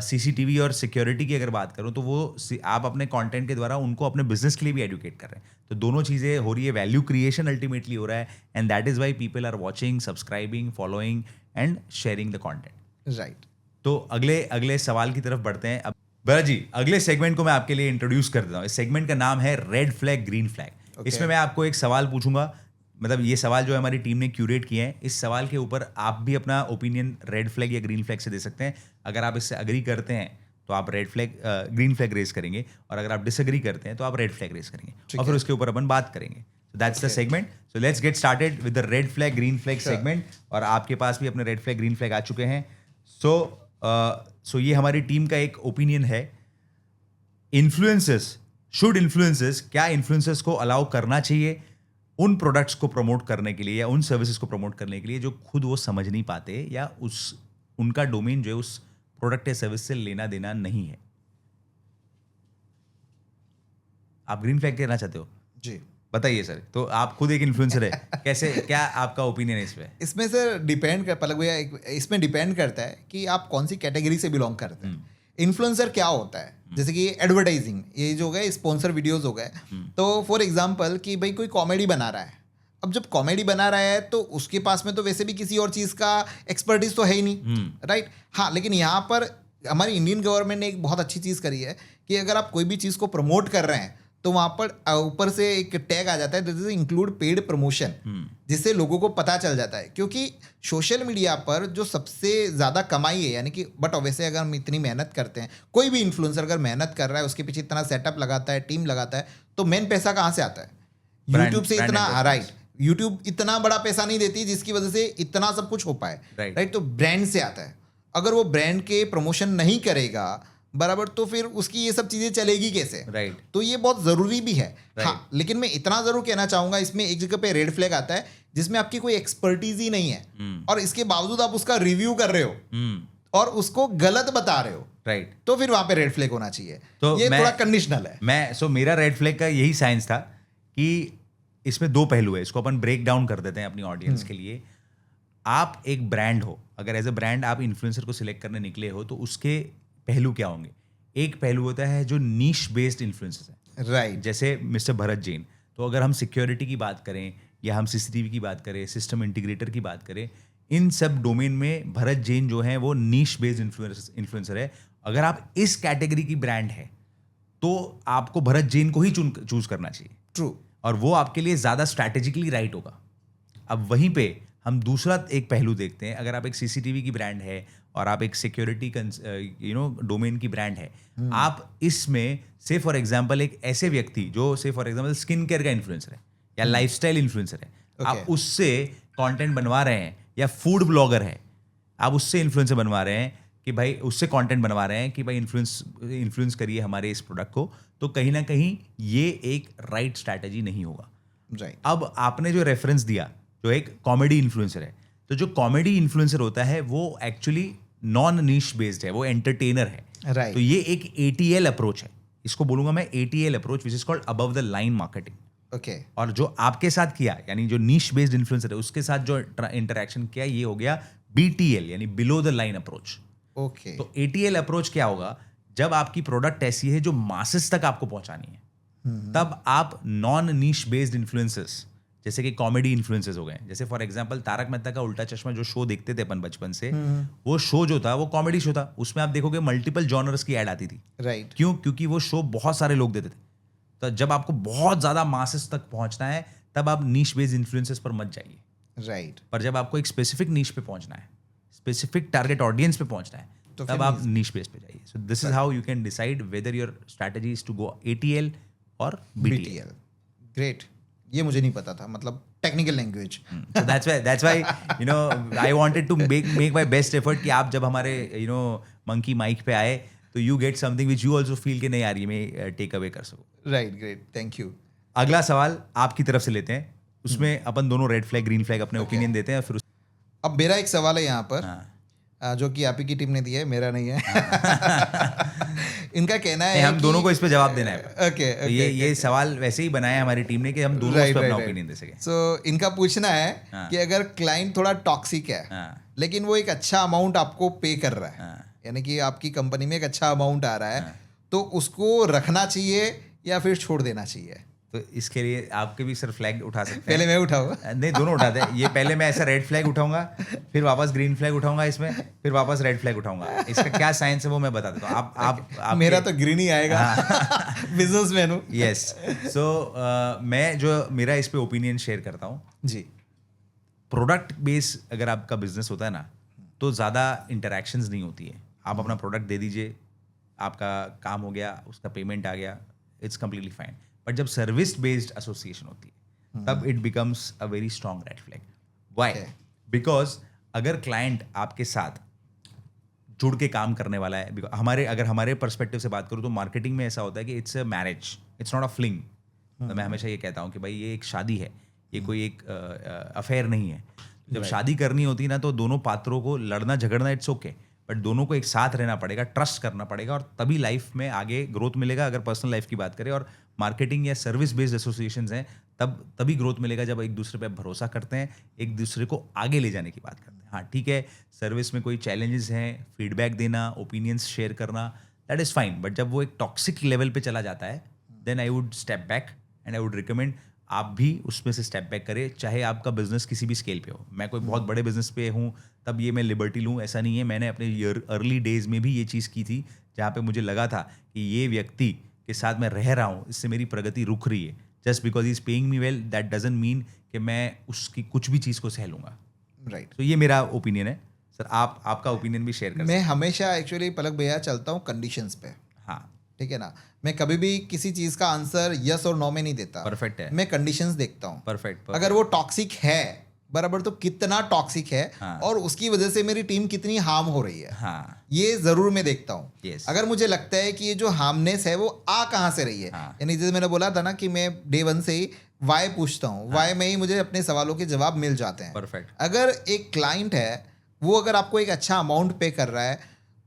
सीसीटीवी और सिक्योरिटी की अगर बात करूं, तो वो आप अपने कंटेंट के द्वारा उनको अपने बिजनेस के लिए भी एडुकेट कर रहे हैं, तो दोनों चीज़ें हो रही है, वैल्यू क्रिएशन अल्टीमेटली हो रहा है, and that is why people are watching, subscribing, following and sharing the content. Right. तो अगले सवाल की तरफ बढ़ते हैं। अब भरत जी, अगले सेगमेंट को मैं आपके लिए इंट्रोड्यूस कर देता हूँ। इस सेगमेंट का नाम है रेड फ्लैग ग्रीन फ्लैग। इसमें मैं आपको एक सवाल पूछूंगा, मतलब ये सवाल जो है हमारी टीम ने क्यूरेट किए हैं, इस सवाल के ऊपर आप भी अपना ओपिनियन रेड फ्लैग या ग्रीन फ्लैग से दे सकते हैं। अगर आप इससे अग्री करते हैं तो आप ग्रीन फ्लैग रेज करेंगे, और अगर आप डिसअग्री करते हैं तो आप रेड फ्लैग रेज करेंगे, और फिर उसके ऊपर अपन बात करेंगे। That's the segment. So let's get started with the red flag green flag segment. और आपके पास भी अपने रेड फ्लैग ग्रीन फ्लैग आ चुके हैं। सो ये हमारी टीम का एक ओपिनियन है। इन्फ्लुएंसर्स क्या इन्फ्लुएंसर्स को अलाउ करना चाहिए उन प्रोडक्ट्स को प्रमोट करने के लिए या उन सर्विसेज को प्रमोट करने के लिए जो खुद वो समझ नहीं पाते, या उनका डोमेन जो है उस प्रोडक्ट या सर्विस से लेना देना नहीं है। आप ग्रीन फ्लैग कहना चाहते हो? जी बताइए सर। तो आप खुद एक इन्फ्लुएंसर है, कैसे, क्या आपका ओपिनियन है इसमें? इसमें सर डिपेंड कर पलक भैया, इसमें डिपेंड करता है कि आप कौन सी कैटेगरी से बिलोंग करते हैं। इन्फ्लुएंसर क्या होता है, जैसे कि एडवर्टाइजिंग, ये जो हो गए स्पॉन्सर वीडियोस हो गए, तो फॉर एग्जांपल कि भाई कोई कॉमेडी बना रहा है, अब जब कॉमेडी बना रहा है तो उसके पास में तो वैसे भी किसी और चीज़ का एक्सपर्टीज तो है ही नहीं, राइट। हाँ, लेकिन यहाँ पर हमारी इंडियन गवर्नमेंट ने एक बहुत अच्छी चीज़ करी है कि अगर आप कोई भी चीज़ को प्रमोट कर रहे हैं तो वहाँ पर ऊपर से एक टैग आ जाता है, this is include paid promotion, जिससे लोगों को पता चल जाता है। क्योंकि सोशल मीडिया पर जो सबसे ज़्यादा कमाई है, यानी कि बट वैसे अगर हम इतनी मेहनत करते हैं, कोई भी इन्फ्लुएंसर अगर मेहनत कर रहा है, उसके पीछे इतना सेटअप लगाता है, टीम लगाता है, तो मेन पैसा कहाँ से आता है? यूट्यूब से इतना, राइट। यूट्यूब इतना बड़ा पैसा नहीं देती जिसकी वजह से इतना सब कुछ हो पाए, राइट। तो ब्रांड से आता है। अगर वो ब्रांड के प्रमोशन नहीं करेगा बराबर, तो फिर उसकी ये सब चीजें चलेगी कैसे, राइट। तो ये बहुत जरूरी भी है। हाँ, लेकिन मैं इतना जरूर कहना चाहूंगा, इसमें एक जगह पे रेड फ्लैग आता है जिसमें आपकी कोई एक्सपर्टीज ही नहीं है, और इसके बावजूद आप उसका रिव्यू कर रहे हो और उसको गलत बता रहे हो, राइट, तो फिर वहां पे रेड फ्लैग होना चाहिए। तो ये थोड़ा कंडीशनल है। मेरा रेड फ्लैग का यही साइंस था कि इसमें दो पहलू है, इसको अपन ब्रेक डाउन कर देते हैं अपनी ऑडियंस के लिए। आप एक ब्रांड हो, अगर एज ए ब्रांड आप इन्फ्लुएंसर को सिलेक्ट करने निकले हो, तो उसके पहलू क्या होंगे? एक पहलू होता है जो नीश बेस्ड इन्फ्लुएंसर्स है, राइट। जैसे मिस्टर भरत जैन। तो अगर हम सिक्योरिटी की बात करें या हम सीसीटीवी की बात करें, सिस्टम इंटीग्रेटर की बात करें, इन सब डोमेन में भरत जैन जो है वो नीश बेस्ड इन्फ्लुएंसर है। अगर आप इस कैटेगरी की ब्रांड है तो आपको भरत जैन को ही चूज करना चाहिए, ट्रू, और वो आपके लिए ज़्यादा स्ट्रैटेजिकली राइट होगा। अब वहीं पे हम दूसरा एक पहलू देखते हैं। अगर आप एक सीसीटीवी की ब्रांड है और आप एक सिक्योरिटी डोमेन की ब्रांड है, आप इसमें से फॉर एग्जांपल एक ऐसे व्यक्ति जो से फॉर एग्जांपल स्किन केयर का इन्फ्लुएंसर है या लाइफस्टाइल इन्फ्लुएंसर है, आप उससे कंटेंट बनवा रहे हैं, या फूड ब्लॉगर है, आप उससे इन्फ्लुएंसर बनवा रहे हैं कि भाई उससे कंटेंट बनवा रहे हैं कि भाई इन्फ्लुएंस करिए हमारे इस प्रोडक्ट को, तो कहीं ना कहीं ये एक राइट स्ट्रैटेजी नहीं होगा, राइट। अब आपने जो रेफरेंस दिया जो एक कॉमेडी इन्फ्लुएंसर है, तो जो कॉमेडी इन्फ्लुएंसर होता है वो एक्चुअली नॉन नीश बेस्ड है, वो एंटरटेनर है, राइट। तो ये एक ATL अप्रोच है, इसको बोलूंगा मैं ATL approach, which is called above the line marketing. Okay. और जो आपके साथ किया, यानी जो नीश बेस्ड इन्फ्लुएंसर है उसके साथ जो इंटरेक्शन किया, ये हो गया BTL यानी below the line approach. Okay तो ATL अप्रोच क्या होगा, जब आपकी प्रोडक्ट ऐसी है जो मासेस तक आपको पहुंचानी है, तब आप नॉन नीश बेस्ड इन्फ्लुएंसर्स जैसे कि कॉमेडी इन्फ्लुएंसर्स हो गए, जैसे फॉर एग्जांपल तारक मेहता का उल्टा चश्मा जो शो देखते थे अपन बचपन से, वो शो जो था वो कॉमेडी शो था, उसमें आप देखोगे मल्टीपल जॉनर्स की ऐड आती थी। राइट क्यों? क्योंकि वो शो बहुत सारे लोग देते थे। तो जब आपको बहुत ज्यादा मासेस तक पहुंचना है, तब आप नीश बेस्ड इन्फ्लुएंसर्स पर मत जाइए। राइट पर जब आपको एक स्पेसिफिक नीश पे पहुंचना है, स्पेसिफिक टारगेट ऑडियंस पे पहुंचना है, तो तब फिर आप नीश बेस पे जाइए। So this is how you can decide whether your strategy is to go ATL और BTL। BTL ग्रेट, ये मुझे नहीं पता था, मतलब technical language. So that's why you know I wanted to make my best effort कि आप जब हमारे मंकी माइक पे आए तो you get something which you also feel कि नहीं यार ये मैं टेक अवे कर सकूं। Right great, thank you. अगला सवाल आपकी तरफ से लेते हैं, उसमें अपन दोनों रेड फ्लैग ग्रीन फ्लैग अपने ओपिनियन देते हैं, फिर अब मेरा एक सवाल है यहाँ पर, हाँ। जो कि आप ही की टीम ने दिया है, मेरा नहीं है। इनका कहना है हम कि- दोनों को इस पे जवाब देना है। ओके तो ये सवाल वैसे ही बनाया है हमारी टीम ने कि हम दोनों इस पे अपना ओपिनियन दे सके। सो इनका पूछना है हाँ। कि अगर क्लाइंट थोड़ा टॉक्सिक है, हाँ, लेकिन वो एक अच्छा अमाउंट आपको पे कर रहा है, हाँ। यानी कि आपकी कंपनी में एक अच्छा अमाउंट आ रहा है, तो उसको रखना चाहिए या फिर छोड़ देना चाहिए? तो इसके लिए आपके भी सर फ्लैग उठा सकते हैं। पहले मैं उठाऊँ? नहीं, दोनों उठाते हैं। ये पहले मैं ऐसा रेड फ्लैग उठाऊंगा, फिर वापस ग्रीन फ्लैग उठाऊंगा इसमें, फिर वापस रेड फ्लैग उठाऊंगा। इसका क्या साइंस है वो मैं बता देता हूँ। आप मेरा तो ग्रीन ही आएगा, बिजनेसमैन हूँ। यस। सो मैं जो मेरा इस पे ओपिनियन शेयर करता हूँ, जी प्रोडक्ट बेस अगर आपका बिजनेस होता है ना, तो ज़्यादा इंटरेक्शंस नहीं होती है। आप अपना प्रोडक्ट दे दीजिए, आपका काम हो गया, उसका पेमेंट आ गया, इट्स कंप्लीटली फाइन। बट जब सर्विस बेस्ड एसोसिएशन होती है, तब it becomes a very strong red flag. Why? Because अगर क्लाइंट आपके साथ जुड़ के काम करने वाला है, अगर हमारे पर्सपेक्टिव से बात करूँ तो मार्केटिंग में ऐसा होता है कि it's a marriage, it's not a fling. तो मैं हमेशा ये कहता हूँ कि भाई ये एक शादी है, ये कोई एक अफेयर नहीं है। जब शादी करनी होती है ना, तो दोनों पात्रों को लड़ना झगड़ना इट्स ओके, बट दोनों को एक साथ रहना पड़ेगा, ट्रस्ट करना पड़ेगा, और तभी लाइफ में आगे ग्रोथ मिलेगा। अगर पर्सनल लाइफ की बात करें और मार्केटिंग या सर्विस बेस्ड एसोसिएशंस हैं, तभी ग्रोथ मिलेगा जब एक दूसरे पे भरोसा करते हैं, एक दूसरे को आगे ले जाने की बात करते हैं। हाँ ठीक है, सर्विस में कोई चैलेंजेस हैं, फीडबैक देना, ओपिनियंस शेयर करना, दैट इज़ फाइन। बट जब वो एक टॉक्सिक लेवल पे चला जाता है, then I would step back and I would recommend आप भी उसमें से स्टेप बैक करें, चाहे आपका बिजनेस किसी भी स्केल पे हो। मैं कोई बहुत बड़े बिजनेस पे हूँ तब ये मैं लिबर्टी लूँ, ऐसा नहीं है। मैंने अपने अर्ली डेज में भी ये चीज़ की थी, जहाँ पे मुझे लगा था कि ये व्यक्ति के साथ मैं रह रहा हूँ, इससे मेरी प्रगति रुक रही है। Just because he is paying me well, that doesn't mean कि मैं उसकी कुछ भी चीज़ को सह लूँगा। राइट। तो ये मेरा ओपिनियन है सर। आपका ओपिनियन भी शेयर कर मैं हमेशा एक्चुअली पलक भैया चलता हूँ कंडीशंस पे, हाँ ठीक है ना। मैं कभी भी किसी चीज़ का आंसर यस और नो में नहीं देता, परफेक्ट है, मैं कंडीशंस देखता हूँ। परफेक्ट। अगर वो टॉक्सिक है बराबर, तो कितना टॉक्सिक है, हाँ। और उसकी वजह से मेरी टीम कितनी हार्म हो रही है, हाँ ये जरूर मैं देखता हूँ। Yes. अगर मुझे लगता है कि ये जो हार्मनेस है वो आ कहाँ से रही है, हाँ। यानी जैसे मैंने बोला था ना कि मैं डे 1 से ही वाई पूछता हूँ, वाई में ही मुझे अपने सवालों के जवाब मिल जाते हैं। परफेक्ट। अगर एक क्लाइंट है, वो अगर आपको एक अच्छा अमाउंट पे कर रहा है,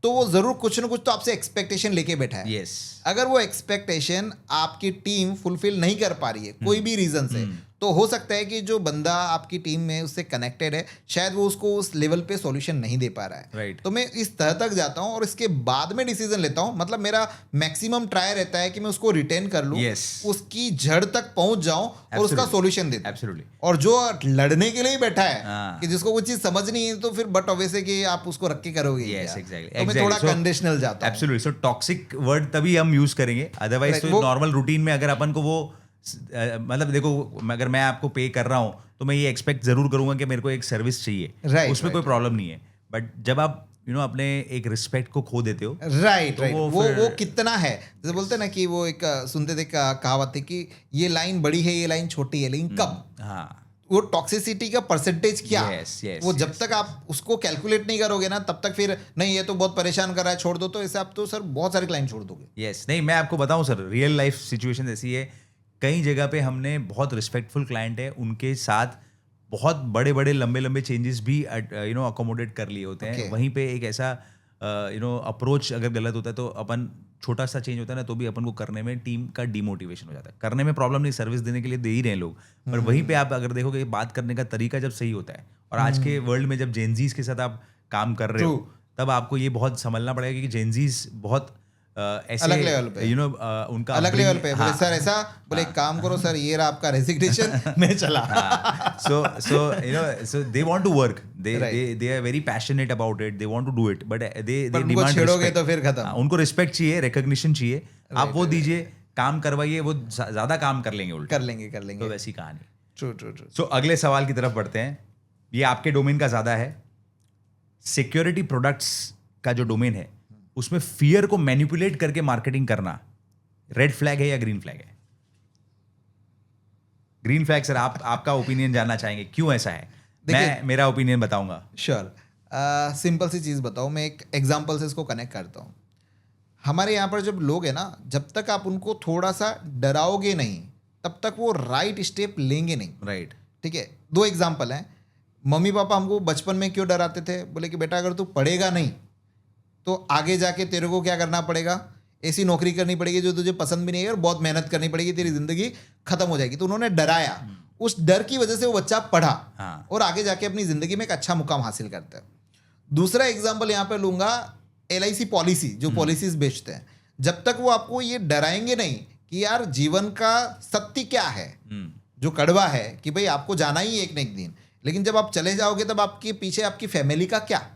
तो वो जरूर कुछ ना कुछ तो आपसे एक्सपेक्टेशन लेके बैठा है। यस। अगर वो एक्सपेक्टेशन आपकी टीम फुलफिल नहीं कर पा रही है कोई भी रीजन से, तो हो सकता है कि जो बंदा आपकी टीम में उससे कनेक्टेड है, शायद वो उसको उस लेवल पे सॉल्यूशन नहीं दे पा रहा है। Right. तो मैं इस तरह तक जाता हूँ और इसके बाद में डिसीजन लेता हूँ। मतलब मेरा मैक्सिमम ट्राई रहता है कि मैं उसको रिटेन कर लूँ, Yes. उसकी जड़ तक पहुंच जाऊं और उसका Absolutely. सॉल्यूशन दे दूं। Absolutely. और जो लड़ने के लिए ही बैठा है, हाँ। कि जिसको कुछ चीज समझ नहीं है, तो फिर बट ऑब्वियस है कि आप उसको रख के करोगे ही Yes, क्या। exactly. तो मैं Exactly. थोड़ा So, कंडीशनल जाता हूँ। एब्सोल्युटली। सो टॉक्सिक वर्ड तभी हम यूज करेंगे, अदरवाइज Right, तो वो- नॉर्मल रूटीन में अगर अपन को वो मतलब देखो, अगर मैं आपको पे कर रहा हूँ तो मैं ये एक्सपेक्ट जरूर करूंगा कि मेरे को एक सर्विस चाहिए, Right, उसमें कोई right. प्रॉब्लम नहीं है। बट जब आप अपने एक रिस्पेक्ट को खो देते हो, राइट तो राइट, वो वो फिर- कितना है, जैसे बोलते हैं ना कि वो एक सुनते थे कहावत थी कि ये लाइन बड़ी है, ये लाइन छोटी है, लेकिन कब, हाँ वो टॉक्सिसिटी का परसेंटेज क्या, Yes, yes, वो जब yes. तक आप उसको कैलकुलेट नहीं करोगे ना, तब तक फिर नहीं ये तो बहुत परेशान कर रहा है, छोड़ दो, तो ऐसे आप तो सर बहुत सारे क्लाइंट छोड़ दोगे। यस। नहीं, मैं आपको बताऊं सर, रियल लाइफ सिचुएशन ऐसी है। कई जगह पे हमने बहुत रिस्पेक्टफुल क्लाइंट है, उनके साथ बहुत बड़े बड़े लंबे लंबे चेंजेस भी अकोमोडेट कर लिए होते हैं। Okay. वहीं पे एक ऐसा अप्रोच अगर गलत होता है तो अपन छोटा सा चेंज होता है ना तो भी अपन को करने में टीम का डिमोटिवेशन हो जाता है। करने में प्रॉब्लम नहीं, सर्विस देने के लिए दे ही रहे हैं लोग, पर वहीं पे आप अगर देखोगे बात करने का तरीका जब सही होता है, और आज के वर्ल्ड में जब जेनजीज के साथ आप काम कर रहे हो तब आपको ये बहुत समझना पड़ेगा कि जेनजीज बहुत ऐसे अलग लेवल पे उनका अलग लेवल पे बोले सर ऐसा बोले एक काम करो सर ये रहा आपका रेजिग्नेशन मैं चला so they want to work, they are very passionate about it, they want to do it, but they उनको demand छेड़ोगे respect. तो फिर खत्म। उनको रिस्पेक्ट चाहिए, रिकॉग्निशन चाहिए, आप वो दीजिए, काम करवाइए, वो ज्यादा काम कर लेंगे उल्टा। कर लेंगे तो वैसी कहानी। ट्रू सो अगले सवाल की तरफ बढ़ते हैं। ये आपके डोमेन का ज्यादा है। सिक्योरिटी प्रोडक्ट्स का जो डोमेन है उसमें फियर को मैनिपुलेट करके मार्केटिंग करना रेड फ्लैग है या ग्रीन फ्लैग है? ग्रीन फ्लैग सर, आपका ओपिनियन जानना चाहेंगे, क्यों ऐसा है? मैं मेरा ओपिनियन बताऊंगा। श्योर। सिंपल सी चीज़ बताऊँ, मैं एक एग्जांपल से इसको कनेक्ट करता हूँ। हमारे यहाँ पर जब लोग हैं ना, जब तक आप उनको थोड़ा सा डराओगे नहीं तब तक वो राइट स्टेप लेंगे नहीं। राइट। ठीक है, 2 एग्जांपल हैं। मम्मी पापा हमको बचपन में क्यों डराते थे? बोले कि बेटा अगर तू पढ़ेगा नहीं तो आगे जाके तेरे को क्या करना पड़ेगा, ऐसी नौकरी करनी पड़ेगी जो तुझे पसंद भी नहीं है और बहुत मेहनत करनी पड़ेगी, तेरी जिंदगी खत्म हो जाएगी। तो उन्होंने डराया, उस डर की वजह से वो बच्चा पढ़ा और आगे जाके अपनी जिंदगी में एक अच्छा मुकाम हासिल करता है। दूसरा एग्जाम्पल यहाँ पे लूंगा, LIC पॉलिसी, जो पॉलिसीज बेचते हैं, जब तक वो आपको ये डराएंगे नहीं कि यार जीवन का सत्य क्या है, जो कड़वा है कि भाई आपको जाना ही एक न एक दिन, लेकिन जब आप चले जाओगे तब आपके पीछे आपकी फैमिली का क्या,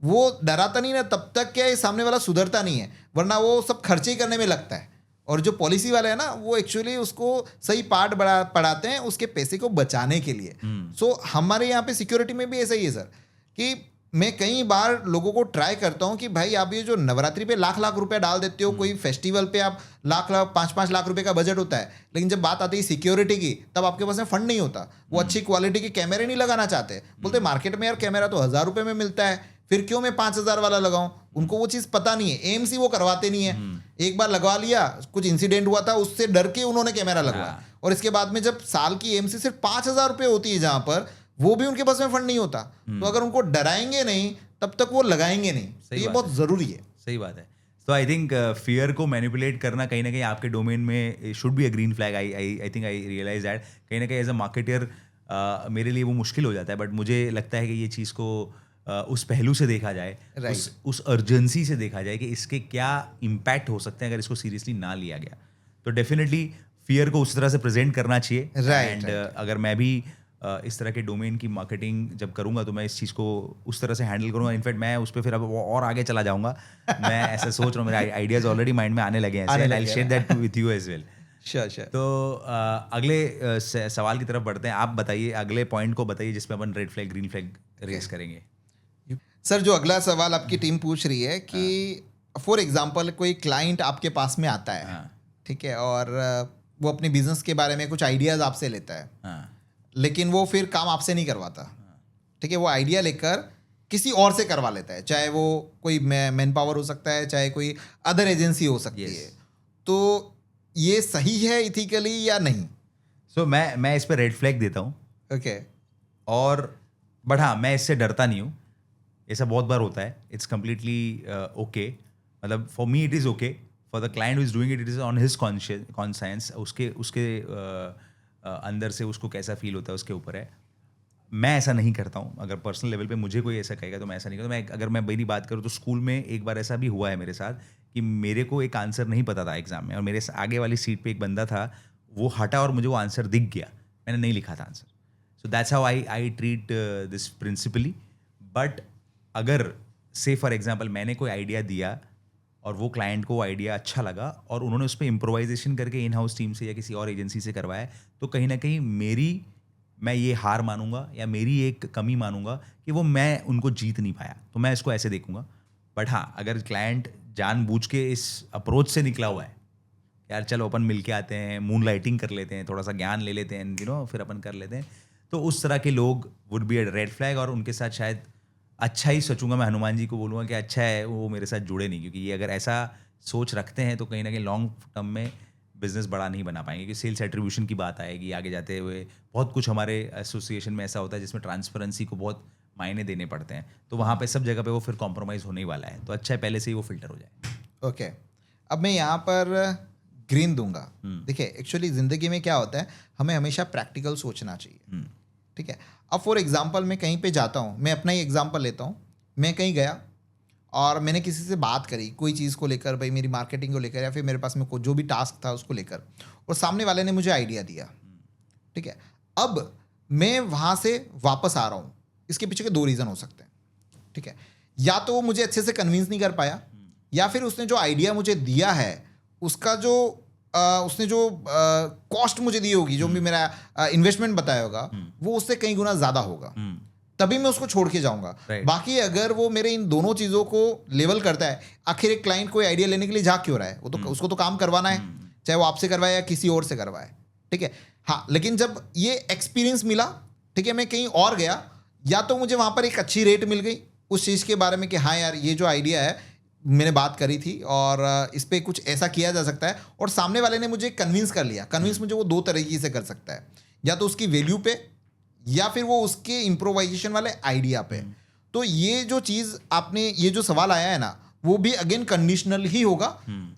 वो डराता नहीं ना, तब तक क्या सामने वाला सुधरता नहीं है, वरना वो सब खर्चे ही करने में लगता है। और जो पॉलिसी वाले हैं ना, वो एक्चुअली उसको सही पार्ट पढ़ाते हैं उसके पैसे को बचाने के लिए। सो हमारे यहाँ पे सिक्योरिटी में भी ऐसा ही है सर, कि मैं कई बार लोगों को ट्राई करता हूँ कि भाई आप ये जो नवरात्रि पे लाख लाख रुपए डाल देते हो, कोई फेस्टिवल पे आप लाख 5-5 लाख रुपए का बजट होता है, लेकिन जब बात आती है सिक्योरिटी की तब आपके पास में फंड नहीं होता। वो अच्छी क्वालिटी के कैमरे नहीं लगाना चाहते, बोलते मार्केट में यार कैमरा तो 1000 रुपये में मिलता है, फिर क्यों मैं 5000 वाला लगाऊं। उनको वो चीज़ पता नहीं है, AMC वो करवाते नहीं है। एक बार लगवा लिया, कुछ इंसिडेंट हुआ था, उससे डर के उन्होंने कैमरा लगवाया, और इसके बाद में जब साल की AMC सिर्फ 5000 रुपये होती है, जहाँ पर वो भी उनके पास में फंड नहीं होता। तो अगर उनको डराएंगे नहीं तब तक वो लगाएंगे नहीं। तो ये बहुत ज़रूरी है। सही बात है। तो आई थिंक फियर को मैनिपुलेट करना कहीं ना कहीं आपके डोमेन में should be a green flag. I think I realise that कहीं ना कहीं एज अ मार्केटर मेरे लिए वो मुश्किल हो जाता है, बट मुझे लगता है कि ये चीज़ को उस पहलू से देखा जाए, उस अर्जेंसी से देखा जाए कि इसके क्या इम्पैक्ट हो सकते हैं अगर इसको सीरियसली ना लिया गया। तो डेफिनेटली फियर को उस तरह से प्रेजेंट करना चाहिए। एंड अगर मैं भी इस तरह के डोमेन की मार्केटिंग जब करूंगा तो मैं इस चीज़ को उस तरह से हैंडल करूंगा। इनफैक्ट मैं उस पर फिर अब और आगे चला जाऊंगा। मैं ऐसा सोच रहा हूँ, मेरे आइडियाज़ ऑलरेडी माइंड में आने लगे हैं, I share that with you as well. Sure. तो अगले सवाल की तरफ बढ़ते हैं। आप बताइए, अगले पॉइंट को बताइए जिसमें अपन red flag green flag raise करेंगे। सर, जो अगला सवाल आपकी टीम पूछ रही है कि फॉर एग्जांपल कोई क्लाइंट आपके पास में आता है, ठीक है, और वो अपने बिजनेस के बारे में कुछ आइडियाज़ आपसे लेता है, लेकिन वो फिर काम आपसे नहीं करवाता, ठीक है, वो आइडिया लेकर किसी और से करवा लेता है, चाहे वो कोई मैन पावर हो सकता है, चाहे कोई अदर एजेंसी हो सकती है। तो ये सही है इथिकली या नहीं? सो मैं इस पर रेड फ्लैग देता हूँ। ओके। और बट हाँ, मैं इससे डरता नहीं हूँ। ऐसा बहुत बार होता है, इट्स कम्प्लीटली ओके। मतलब for me it is okay, for the client who is doing it, it is on his conscience, उसके अंदर से उसको कैसा फील होता है उसके ऊपर है। मैं ऐसा नहीं करता हूँ। अगर पर्सनल लेवल पे मुझे कोई ऐसा कहेगा तो मैं ऐसा नहीं करता। अगर मैं मेरी बात करूँ तो स्कूल में एक बार ऐसा भी हुआ है मेरे साथ कि मेरे को एक आंसर नहीं पता था एग्जाम में, और मेरे आगे वाली सीट पे एक बंदा था, वो हटा और मुझे वो आंसर दिख गया, मैंने नहीं लिखा था answer. So that's how I treat this principally. But अगर से फॉर एग्जाम्पल मैंने कोई आइडिया दिया और वो क्लाइंट को आइडिया अच्छा लगा और उन्होंने उस पर इम्प्रोवाइजेशन करके इन हाउस टीम से या किसी और एजेंसी से करवाया, तो कहीं ना कहीं मैं ये हार मानूंगा या मेरी एक कमी मानूंगा कि वो मैं उनको जीत नहीं पाया। तो मैं इसको ऐसे देखूंगा। बट हाँ, अगर क्लाइंट जानबूझ के इस अप्रोच से निकला हुआ है, यार चलो अपन मिल के आते हैं, मून लाइटिंग कर लेते हैं, थोड़ा सा ज्ञान ले लेते हैं, फिर अपन कर लेते हैं, तो उस तरह के लोग would be a red flag. और उनके साथ शायद अच्छा ही सोचूंगा, मैं हनुमान जी को बोलूँगा कि अच्छा है वो मेरे साथ जुड़े नहीं, क्योंकि ये अगर ऐसा सोच रखते हैं तो कहीं ना कहीं लॉन्ग टर्म में बिजनेस बड़ा नहीं बना पाएंगे। क्योंकि सेल्स एट्रीब्यूशन की बात आएगी आगे जाते हुए। बहुत कुछ हमारे एसोसिएशन में ऐसा होता है जिसमें ट्रांसपेरेंसी को बहुत मायने देने पड़ते हैं, तो वहाँ पे सब जगह पे वो फिर कॉम्प्रोमाइज़ होने ही वाला है। तो अच्छा है पहले से ही वो फिल्टर हो जाए। ओके, अब मैं यहाँ पर ग्रीन दूंगा। देखिए, एक्चुअली ज़िंदगी में क्या होता है, हमें हमेशा प्रैक्टिकल सोचना चाहिए। ठीक है, अब फॉर एग्जांपल मैं कहीं पे जाता हूँ, मैं अपना ही एग्जांपल लेता हूँ। मैं कहीं गया और मैंने किसी से बात करी कोई चीज़ को लेकर, भाई मेरी मार्केटिंग को लेकर, या फिर मेरे पास में जो भी टास्क था उसको लेकर, और सामने वाले ने मुझे आइडिया दिया। ठीक है, अब मैं वहाँ से वापस आ रहा हूँ, इसके पीछे के 2 रीज़न हो सकते हैं। ठीक है, या तो वो मुझे अच्छे से कन्विंस नहीं कर पाया, या फिर उसने जो आइडिया मुझे दिया है उसका जो उसने जो कॉस्ट मुझे दी होगी, जो भी मेरा इन्वेस्टमेंट बताया होगा, वो उससे कई गुना ज़्यादा होगा, तभी मैं उसको छोड़ के जाऊंगा। बाकी अगर वो मेरे इन दोनों चीज़ों को लेवल करता है, आखिर एक क्लाइंट कोई आइडिया लेने के लिए झाँक क्यों रहा है, वो तो उसको तो काम करवाना है, चाहे वो आपसे करवाए या किसी और से करवाए। ठीक है, हाँ, लेकिन जब ये एक्सपीरियंस मिला, ठीक है, मैं कहीं और गया, या तो मुझे वहाँ पर एक अच्छी रेट मिल गई उस चीज़ के बारे में कि हाँ यार, ये जो आइडिया है मैंने बात करी थी और इस पर कुछ ऐसा किया जा सकता है, और सामने वाले ने मुझे कन्विंस कर लिया। कन्विंस मुझे वो 2 तरीके से कर सकता है, या तो उसकी वैल्यू पे, या फिर वो उसके इम्प्रोवाइजेशन वाले आइडिया पे। तो ये जो चीज़ आपने, ये जो सवाल आया है ना, वो भी अगेन कंडीशनल ही होगा।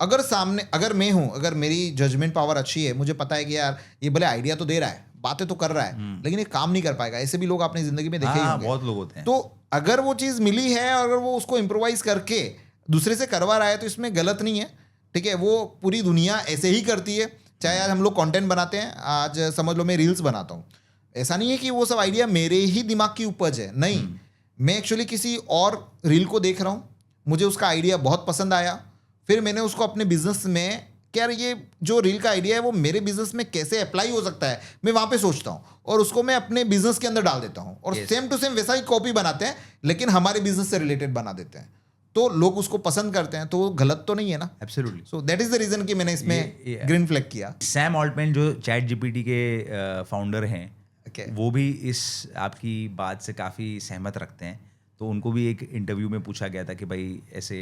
अगर मैं हूँ, अगर मेरी जजमेंट पावर अच्छी है, मुझे पता है कि यार ये भले आइडिया तो दे रहा है, बातें तो कर रहा है, लेकिन ये काम नहीं कर पाएगा। ऐसे भी लोग आपने जिंदगी में देखे ही होंगे, बहुत लोग होते हैं। तो अगर वो चीज़ मिली है और अगर वो उसको इम्प्रोवाइज करके दूसरे से करवा रहा है, तो इसमें गलत नहीं है। ठीक है, वो पूरी दुनिया ऐसे ही करती है। चाहे आज हम लोग कंटेंट बनाते हैं, आज समझ लो मैं रील्स बनाता हूँ, ऐसा नहीं है कि वो सब आइडिया मेरे ही दिमाग की उपज है, नहीं। मैं एक्चुअली किसी और रील को देख रहा हूँ, मुझे उसका आइडिया बहुत पसंद आया, फिर मैंने उसको अपने बिजनेस में, क्या ये जो रील का आइडिया है वो मेरे बिजनेस में कैसे अप्लाई हो सकता है, मैं वहाँ पे सोचता हूँ और उसको मैं अपने बिजनेस के अंदर डाल देता हूँ, और सेम टू सेम वैसा ही कॉपी बनाते हैं, लेकिन हमारे बिजनेस से रिलेटेड बना देते हैं, तो लोग उसको पसंद करते हैं, तो वो गलत तो नहीं है ना। Absolutely. So that is the reason कि मैंने इसमें ग्रीन फ्लैग किया। सैम ऑल्टमैन जो चैट जीपीटी के फाउंडर हैं, वो भी इस आपकी बात से काफ़ी सहमत रखते हैं। तो उनको भी एक इंटरव्यू में पूछा गया था कि भाई ऐसे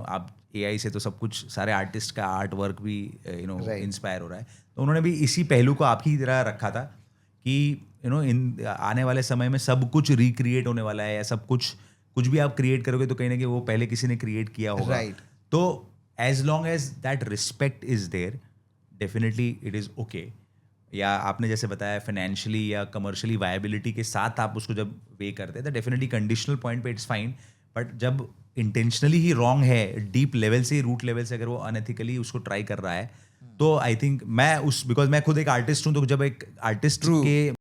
आप एआई से तो सब कुछ, सारे आर्टिस्ट का आर्ट वर्क भी इंस्पायर हो रहा है, तो उन्होंने भी इसी पहलू को आपकी तरह रखा था कि इन आने वाले समय में सब कुछ रिक्रिएट होने वाला है, या सब कुछ भी आप क्रिएट करोगे तो कहीं ना कहीं वो पहले किसी ने क्रिएट किया होगा। तो as long as that respect is there, definitely it is okay. या आपने जैसे बताया फाइनेंशियली या कमर्शियली वायबिलिटी के साथ आप उसको जब वे करते हैं, तो डेफिनेटली कंडीशनल पॉइंट पे इट्स फाइन। बट जब इंटेंशनली ही रॉन्ग है, डीप लेवल से, रूट लेवल से अगर वो अनएथिकली उसको ट्राई कर रहा है, तो आई थिंक बिकॉज मैं खुद एक आर्टिस्ट हूँ, तो जब एक आर्टिस्ट के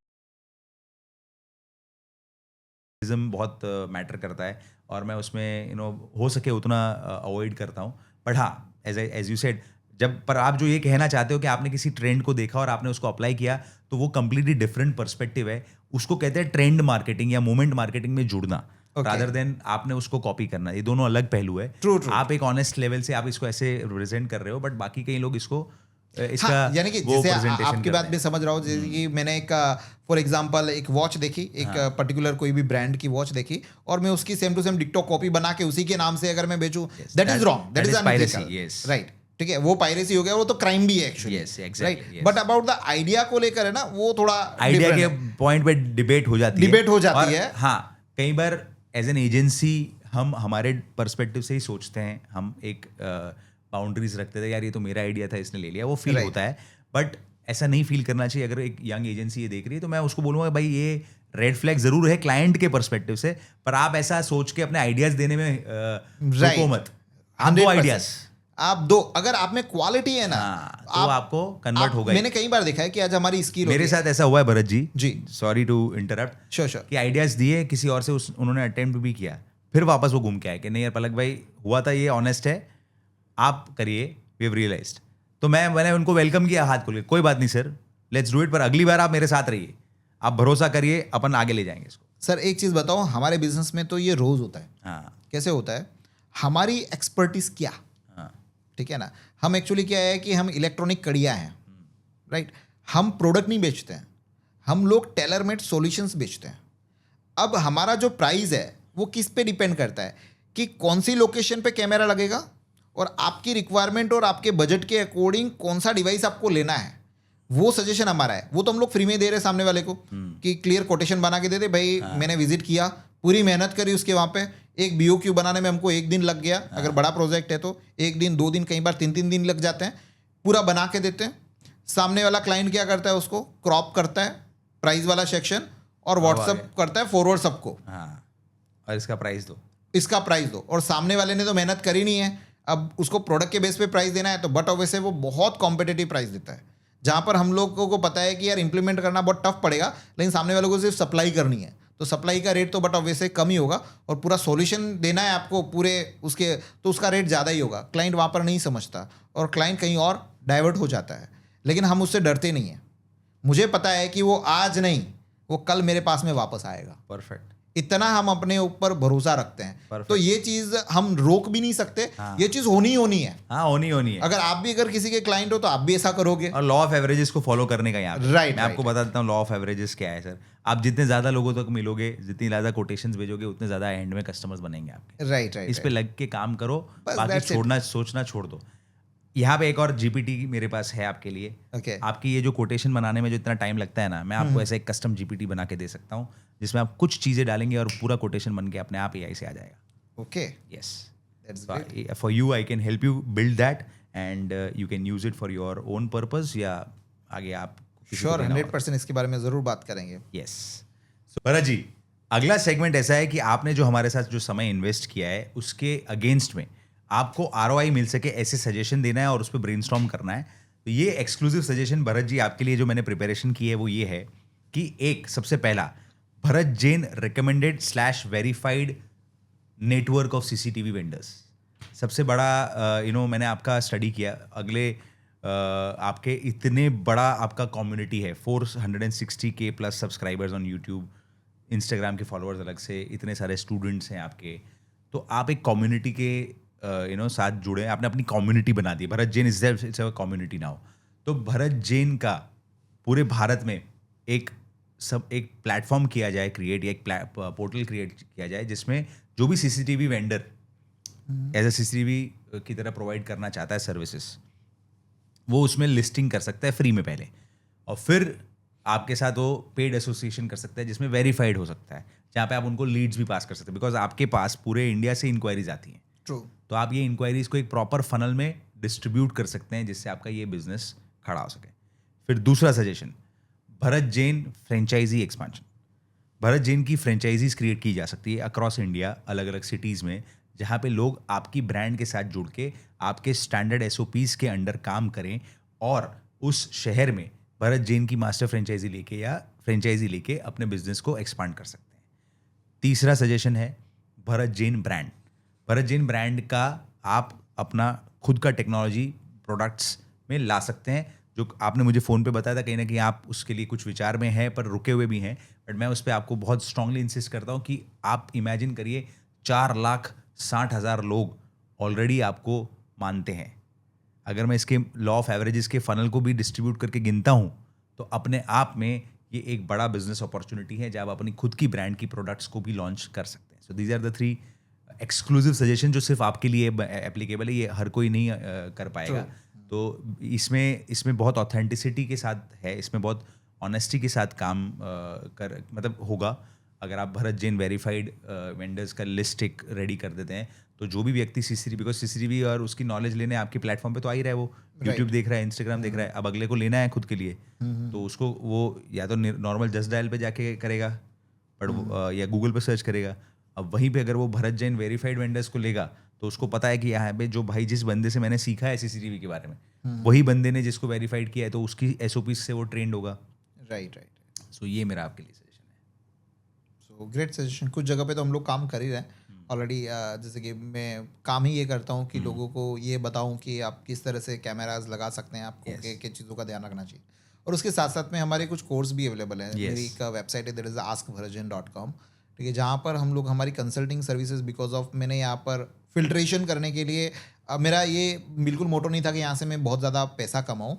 बहुत मैटर करता है और मैं उसमें हो सके उतना अवॉइड करता हूँ। बट हाँ, एज यू सेड, पर आप जो ये कहना चाहते हो कि आपने किसी ट्रेंड को देखा और आपने उसको अप्लाई किया, तो वो कंप्लीटली डिफरेंट पर्सपेक्टिव है। उसको कहते हैं ट्रेंड मार्केटिंग या मोमेंट मार्केटिंग में जुड़ना, रादर देन आपने उसको कॉपी करना। ये दोनों अलग पहलू है। आप एक ऑनेस्ट लेवल से आप इसको ऐसे रिप्रेजेंट कर रहे हो, बट बाकी कई लोग इसको इसका यानी कि जैसे आपकी बात भी समझ रहा हूँ, जैसे कि मैंने एक फॉर एग्जांपल एक वॉच देखी, एक पर्टिकुलर कोई भी ब्रांड की वॉच देखी, और मैं उसकी same to same TikTok copy बना के उसी के नाम से अगर मैं बेचूं, that is wrong, that is unethical, right? ठीक है, वो पायरेसी हो गया, वो तो क्राइम भी है actually, right? But about the idea को लेकर है ना, वो थोड़ा आइडिया के पॉइंट पे डिबेट हो जाती है। हाँ, कई बार एज एन एजेंसी हम हमारे पर्सपेक्टिव से ही सोचते हैं, हम एक बाउंड्रीज रखते थे, यार ये तो मेरा आइडिया था, इसने ले लिया, वो फील होता है। बट ऐसा नहीं फील करना चाहिए। अगर एक यंग एजेंसी ये देख रही है, तो मैं उसको बोलूँगा भाई ये रेड फ्लैग जरूर है क्लाइंट के पर्सपेक्टिव से, पर आप ऐसा सोच के अपने आइडियाज देने में रुको मत। आप दो आइडियाज आप दो, अगर आप में क्वालिटी है ना, तो आपको कन्वर्ट होगा। मैंने कई बार देखा है कि आज हमारी स्किल, मेरे साथ ऐसा हुआ है Bharat ji, sorry to interrupt, sure, कि आइडियाज दिए किसी और से, उन्होंने अटेम्प्ट भी किया, फिर वापस वो घूम के आए कि नहीं यार पलक भाई हुआ था, ये ऑनेस्ट है, आप करिए, वी हैव रियलाइज्ड। तो मैंने उनको वेलकम किया हाथ खोल के, कोई बात नहीं सर, लेट्स डू इट, पर अगली बार आप मेरे साथ रहिए, आप भरोसा करिए, अपन आगे ले जाएंगे इसको। सर एक चीज़ बताओ, हमारे बिजनेस में तो ये रोज होता है। हाँ, कैसे होता है? हमारी एक्सपर्टीज क्या, ठीक है ना, हम एक्चुअली क्या है कि हम इलेक्ट्रॉनिक कड़ियाँ हैं, राइट? हम प्रोडक्ट नहीं बेचते हैं, हम लोग टेलर मेड सॉल्यूशंस बेचते हैं। अब हमारा जो प्राइस है वो किस पे डिपेंड करता है कि कौन सी लोकेशन पे कैमरा लगेगा, और आपकी रिक्वायरमेंट और आपके बजट के अकॉर्डिंग कौन सा डिवाइस आपको लेना है, वो सजेशन हमारा है। वो तो हम लोग फ्री में दे रहे हैं सामने वाले को कि क्लियर कोटेशन बना के दे दे, भाई मैंने विजिट किया, पूरी मेहनत करी उसके वहाँ पे, एक BOQ बनाने में हमको 1 दिन लग गया, अगर बड़ा प्रोजेक्ट है तो 1 दिन 2 दिन, कई बार 3 दिन लग जाते हैं, पूरा बना के देते हैं। सामने वाला क्लाइंट क्या करता है, उसको क्रॉप करता है प्राइस वाला सेक्शन और व्हाट्सअप करता है फॉरवर्ड सबको, हाँ, और इसका प्राइस दो, इसका प्राइस दो। और सामने वाले ने तो मेहनत करी नहीं है, अब उसको प्रोडक्ट के बेस पे प्राइस देना है, तो बट ऑब्वियसली वो बहुत कॉम्पिटिटिव प्राइस देता है, जहाँ पर हम लोगों को पता है कि यार इंप्लीमेंट करना बहुत टफ पड़ेगा, लेकिन सामने वालों को सिर्फ सप्लाई करनी है, तो सप्लाई का रेट तो बट ऑब्वियसली कम ही होगा, और पूरा सॉल्यूशन देना है आपको पूरे उसके, तो उसका रेट ज़्यादा ही होगा। क्लाइंट वहाँ पर नहीं समझता और क्लाइंट कहीं और डाइवर्ट हो जाता है, लेकिन हम उससे डरते नहीं हैं। मुझे पता है कि वो आज नहीं, वो कल मेरे पास में वापस आएगा। परफेक्ट, इतना हम अपने ऊपर भरोसा रखते हैं। Perfect. तो ये चीज हम रोक भी नहीं सकते, ये चीज होनी है। हाँ, होनी है। अगर आप भी अगर किसी के क्लाइंट हो तो आप भी ऐसा करोगे। और लॉ ऑफ एवरेजेस को फॉलो करने का यहाँ पे Right, मैं आपको बता देता हूँ लॉ ऑफ एवरेजेस क्या है सर। आप जितने ज्यादा लोगों तक मिलोगे, जितनी ज्यादा कोटेशंस भेजोगे, उतने ज्यादा एंड में कस्टमर्स बनेंगे आपके। राइट इस पे लग के काम करो, बस बाकी that's it. छोड़ना सोचना छोड़ दो। यहाँ पे एक और GPT मेरे पास है आपके लिए। ओके, आपकी ये जो कोटेशन बनाने में जो इतना टाइम लगता है ना, मैं आपको ऐसा एक कस्टम GPT बना के दे सकता हूँ, जिसमें आप कुछ चीजें डालेंगे और पूरा कोटेशन बन के अपने आप AI से आ जाएगा। Okay, yes, that's great. For you I can help you build that and you can use it for your own purpose, या आगे आप श्योर, 100% इसके बारे में जरूर बात करेंगे। यस। भरत जी, अगला सेगमेंट ऐसा है कि आपने जो हमारे साथ जो समय इन्वेस्ट किया है उसके अगेंस्ट में आपको ROI मिल सके, ऐसे सजेशन देना है और उस पर ब्रेनस्टॉर्म करना है। तो ये एक्सक्लूसिव सजेशन भरत जी आपके लिए जो मैंने प्रिपरेशन की है वो ये है कि एक सबसे पहला, Bharat Jain recommended / verified network of CCTV vendors. सबसे बड़ा मैंने आपका स्टडी किया, अगले आपके इतने बड़ा आपका कम्युनिटी है, 460K plus subscribers on YouTube, Instagram के फॉलोअर्स अलग से, इतने सारे स्टूडेंट्स हैं आपके, तो आप एक कम्युनिटी के साथ जुड़े, आपने अपनी कम्युनिटी बना दी। Bharat Jain it's a community now. तो भरत जैन का पूरे भारत में एक प्लेटफॉर्म किया जाए क्रिएट, या एक पोर्टल क्रिएट किया जाए जिसमें जो भी CCTV vendor as a CCTV की तरह प्रोवाइड करना चाहता है सर्विसेज, वो उसमें लिस्टिंग कर सकता है फ्री में पहले, और फिर आपके साथ वो पेड एसोसिएशन कर सकता है जिसमें वेरीफाइड हो सकता है, जहाँ पे आप उनको लीड्स भी पास कर सकते हैं, बिकॉज आपके पास पूरे इंडिया से इंक्वायरीज आती हैं। ट्रू। तो आप ये इंक्वायरीज को एक प्रॉपर फनल में डिस्ट्रीब्यूट कर सकते हैं जिससे आपका ये बिजनेस खड़ा हो सके। फिर दूसरा suggestion, Bharat Jain franchisee expansion. Bharat Jain की फ्रेंचाइजीज क्रिएट की जा सकती है अक्रॉस इंडिया, अलग अलग सिटीज़ में, जहाँ पे लोग आपकी ब्रांड के साथ जुड़ के आपके स्टैंडर्ड SOPs के अंडर काम करें और उस शहर में भरत जैन की मास्टर फ्रेंचाइजी लेके या फ्रेंचाइजी लेके अपने बिजनेस को एक्सपांड कर सकते हैं। तीसरा सजेशन है भरत जैन ब्रांड। भरत जैन ब्रांड का आप अपना खुद का टेक्नोलॉजी प्रोडक्ट्स में ला सकते हैं, जो आपने मुझे फ़ोन पे बताया था, कहीं ना कहीं आप उसके लिए कुछ विचार में हैं पर रुके हुए भी हैं, बट मैं उस पर आपको बहुत स्ट्रांगली इंसिस्ट करता हूँ कि आप इमेजिन करिए 4,60,000 लोग ऑलरेडी आपको मानते हैं। अगर मैं इसके लॉ ऑफ एवरेजेस के फनल को भी डिस्ट्रीब्यूट करके गिनता हूँ तो अपने आप में ये एक बड़ा बिजनेस अपॉर्चुनिटी है जब आप अपनी खुद की ब्रांड की प्रोडक्ट्स को भी लॉन्च कर सकते हैं। So these are the 3 exclusive suggestion जो सिर्फ आपके लिए एप्लीकेबल है, ये हर कोई नहीं कर पाएगा। तो इसमें बहुत ऑथेंटिसिटी के साथ है, इसमें बहुत ऑनेस्टी के साथ काम होगा। अगर आप भरत जैन वेरीफाइड वेंडर्स का लिस्ट एक रेडी कर देते हैं तो जो भी व्यक्ति CCTV, बिकॉज CCTV और उसकी नॉलेज लेने आपके प्लेटफॉर्म पे तो आ ही रहा है, वो यूट्यूब देख रहा है, इंस्टाग्राम देख रहा है, अब अगले को लेना है खुद के लिए, तो उसको वो या तो नॉर्मल जस्ट डायल पे जाके करेगा, पर या गूगल पे सर्च करेगा। अब वहीं पे अगर वो भरत जैन वेरीफाइड वेंडर्स को लेगा तो उसको पता है कि यहाँ पे जो भाई जिस बंदे से मैंने सीखा है CCTV के बारे में, वही बंदे ने जिसको वेरीफाइड किया है, तो उसकी SOPs से वो ट्रेंड होगा। राइट। सो ये मेरा आपके लिए सजेशन है। So great suggestion. कुछ जगह पे तो हम लोग काम कर ही रहे हैं ऑलरेडी। जैसे कि मैं काम ही ये करता हूँ कि लोगों को ये बताऊँ कि आप किस तरह से कैमराज लगा सकते हैं, आपको किन चीज़ों का ध्यान रखना चाहिए, और उसके साथ साथ में हमारे कुछ कोर्स भी अवेलेबल हैं। मेरी एक वेबसाइट है, दैट इज़ askbharatjain.com, ठीक है, जहाँ पर हम लोग हमारी कंसल्टिंग सर्विसेज, बिकॉज ऑफ मैंने यहाँ पर फिल्ट्रेशन करने के लिए मेरा ये बिल्कुल मोटो नहीं था कि यहाँ से मैं बहुत ज़्यादा पैसा कमाऊँ।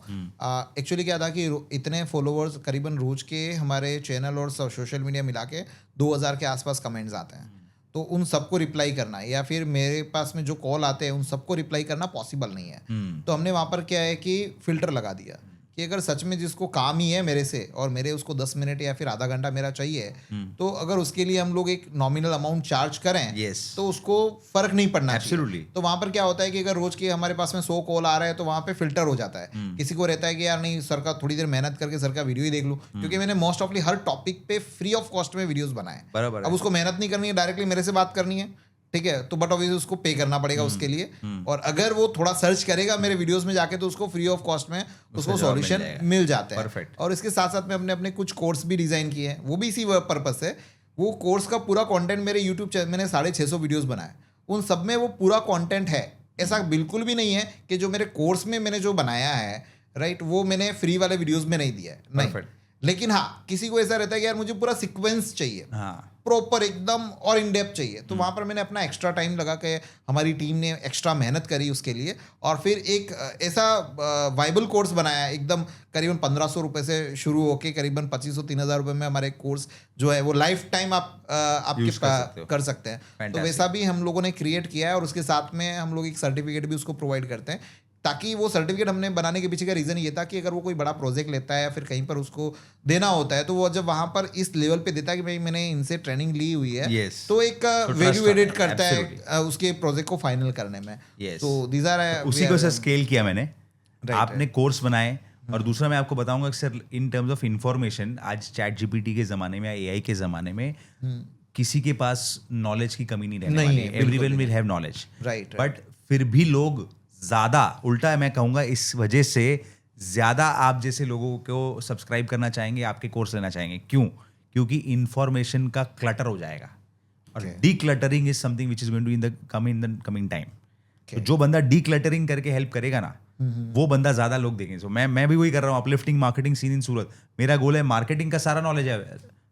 एक्चुअली क्या था कि इतने फॉलोअर्स करीबन रोज़ के हमारे चैनल और सोशल मीडिया मिला के 2000 के आसपास कमेंट्स आते हैं, तो उन सबको रिप्लाई करना या फिर मेरे पास में जो कॉल आते हैं उन सबको रिप्लाई करना पॉसिबल नहीं है। तो हमने वहाँ पर क्या है कि फ़िल्टर लगा दिया कि अगर सच में जिसको काम ही है मेरे से और मेरे उसको 10 मिनट या फिर आधा घंटा मेरा चाहिए, तो अगर उसके लिए हम लोग एक नॉमिनल अमाउंट चार्ज करें Yes. तो उसको फर्क नहीं पड़ना Absolutely. चाहिए। तो वहां पर क्या होता है कि अगर रोज के हमारे पास में 100 कॉल आ रहे हैं तो वहां पे फिल्टर हो जाता है। किसी को रहता है कि यार नहीं, सर का थोड़ी देर मेहनत करके सर का वीडियो ही देख लूं, क्योंकि मैंने मोस्ट ऑफली हर टॉपिक पे फ्री ऑफ कॉस्ट में वीडियोस बनाए। बराबर है। अब उसको मेहनत नहीं करनी है, डायरेक्टली मेरे से बात करनी है, ठीक है, तो बट ऑब्वियसली उसको पे करना पड़ेगा उसके लिए। और अगर वो थोड़ा सर्च करेगा मेरे वीडियोस में जाके तो उसको फ्री ऑफ कॉस्ट में उसको जवाब सॉल्यूशन मिल जाएगा। मिल जाता है। Perfect. और इसके साथ साथ में अपने अपने कुछ कोर्स भी डिजाइन किए हैं, वो भी इसी पर्पस से। वो कोर्स का पूरा कंटेंट मेरे यूट्यूब चैनल, मैंने 650 वीडियोस बनाए, उन सब में वो पूरा कंटेंट है। ऐसा बिल्कुल भी नहीं है कि जो मेरे कोर्स में मैंने जो बनाया है, राइट, वो मैंने फ्री वाले वीडियोस में नहीं दिया है, नहीं। Perfect. लेकिन हाँ, किसी को ऐसा रहता है कि यार मुझे पूरा सीक्वेंस चाहिए, हाँ, प्रॉपर एकदम और इन डेप्थ चाहिए, तो वहां पर मैंने अपना एक्स्ट्रा टाइम लगा के, हमारी टीम ने एक्स्ट्रा मेहनत करी उसके लिए, और फिर एक ऐसा वाइबल कोर्स बनाया एकदम करीबन 1500 रुपये से शुरू होके करीबन 2500-3000 रुपये में हमारे कोर्स जो है वो लाइफ टाइम आप आपके Use कर सकते हो। कर सकते हैं। तो Fantastic. वैसा भी हम लोगों ने क्रिएट किया है, और उसके साथ में हम लोग एक सर्टिफिकेट भी उसको प्रोवाइड करते हैं, ताकि वो सर्टिफिकेट हमने बनाने के पीछे का रीज़न ये था कि अगर वो कोई बड़ा प्रोजेक्ट लेता है या फिर कहीं पर उसको देना होता है, तो वो जब वहाँ पर इस लेवल पे देता है कि भाई मैंने इनसे ट्रेनिंग ली हुई है, Yes. तो एक तो वैल्यू trust एडिट आता है, करता है absolutely. उसके प्रोजेक्ट को फाइनल करने में। Yes. तो दीज आर उसी को सर स्केल किया मैंने। Right, आपने कोर्स बनाए, और दूसरा मैं आपको बताऊंगा कि sir in terms of information, आज चैट जीपीटी के ज़माने में या एआई के ज़माने में किसी के पास नॉलेज की कमी नहीं रहने नहीं वाली है, है। बिल्कुल एवरीवन भी will have knowledge, Right, but फिर भी लोग ज़्यादा, उल्टा मैं कहूँगा इस वजह से ज़्यादा आप जैसे लोगों को सब्सक्राइब करना चाहेंगे, आपके कोर्स लेना चाहेंगे। क्यों? क्योंकि इंफॉर्मेशन का क्लटर हो जाएगा, और decluttering is something which is going to in the coming time. तो जो बंदा डी क्लटरिंग करके हेल्प करेगा ना, वो बंदा ज्यादा लोग देखेंगे। सो मैं भी वही कर रहा हूँ, अपलिफ्टिंग मार्केटिंग सीन इन सूरत। मेरा गोल है, मार्केटिंग का सारा नॉलेज है।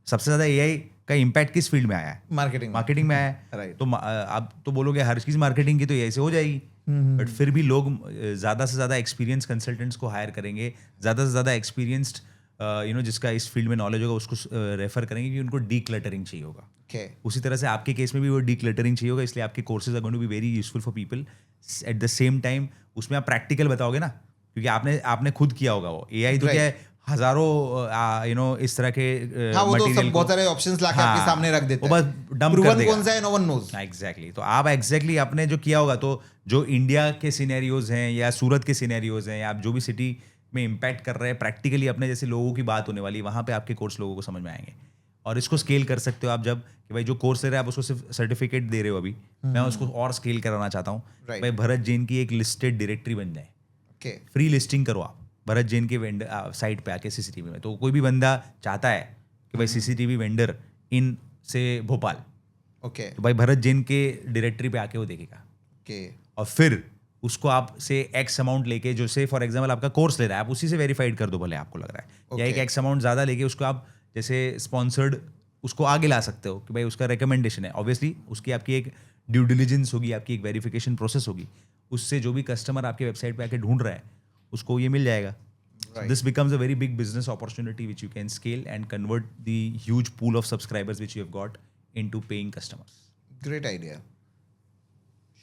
सबसे ज्यादा एआई का इम्पैक्ट किस फील्ड में आया है? मार्केटिंग में आया है। Right. तो आप तो बोलोगे हर चीज मार्केटिंग की तो एआई से हो जाएगी, बट फिर भी लोग ज्यादा से ज्यादा एक्सपीरियंस कंसल्टेंट्स को हायर करेंगे, ज्यादा से ज्यादा एक्सपीरियंस्ड जिसका इस फील्ड में नॉलेज होगा उसको रेफर करेंगे, कि उनको डी क्लटरिंग चाहिए होगा। उसी तरह से आपके केस में भी वो डी क्लटरिंग चाहिए होगा, इसलिए आपके courses are going to be very useful for people. At the same time उसमें आप प्रैक्टिकल बताओगे ना, क्योंकि आपने खुद किया होगा। वो एआई तो क्या है, हजारों इस तरह के हाँ, वो तो material सब को- बहुत सारे ऑप्शंस लाके आपके सामने रख देते वो हैं। बस डंप कर Proven देगा। कौन सा है, नो वन नोज। एग्जैक्टली। तो आप एग्जैक्टली आपने जो किया होगा, तो जो इंडिया के सिनेरियोज हैं या सूरत के सिनेरियोज हैं, या आप जो भी सिटी में इम्पैक्ट कर रहे हैं, प्रैक्टिकली अपने जैसे लोगों की बात होने वाली है, वहाँ पे आपके कोर्स लोगों को समझ में आएंगे। और इसको स्केल कर सकते हो आप, जब कि भाई जो कोर्स ले रहे हैं आप उसको सिर्फ सर्टिफिकेट दे रहे हो अभी, मैं उसको और स्केल कराना चाहता हूँ। Right. भाई भरत जैन की एक लिस्टेड डायरेक्टरी बन जाए, Okay. फ्री लिस्टिंग करो आप भरत जैन के वेंडर साइट पे आके सीसीटीवी में। तो कोई भी बंदा चाहता है कि भाई सीसीटीवी वेंडर इन से भोपाल, Okay. तो भाई भरत जैन के डायरेक्टरी पे आके वो देखेगा, Okay. और फिर उसको आप से एक्स अमाउंट लेके, जो से फॉर एग्जांपल आपका कोर्स ले रहा है, आप उसी से वेरीफाइड कर दो भले आपको लग रहा है, या एक Okay. एक्स अमाउंट ज़्यादा लेके उसको आप जैसे स्पॉन्सर्ड उसको आगे ला सकते हो, कि भाई उसका रिकमेंडेशन है। ऑब्वियसली उसकी आपकी एक ड्यू डिलिजेंस होगी, आपकी एक वेरिफिकेशन प्रोसेस होगी, उससे जो भी कस्टमर आपके वेबसाइट पे आके ढूंढ रहा है उसको ये मिल जाएगा। Right. This becomes a very big business opportunity which you can scale and convert the huge pool of subscribers which you have got into paying customers. Great idea.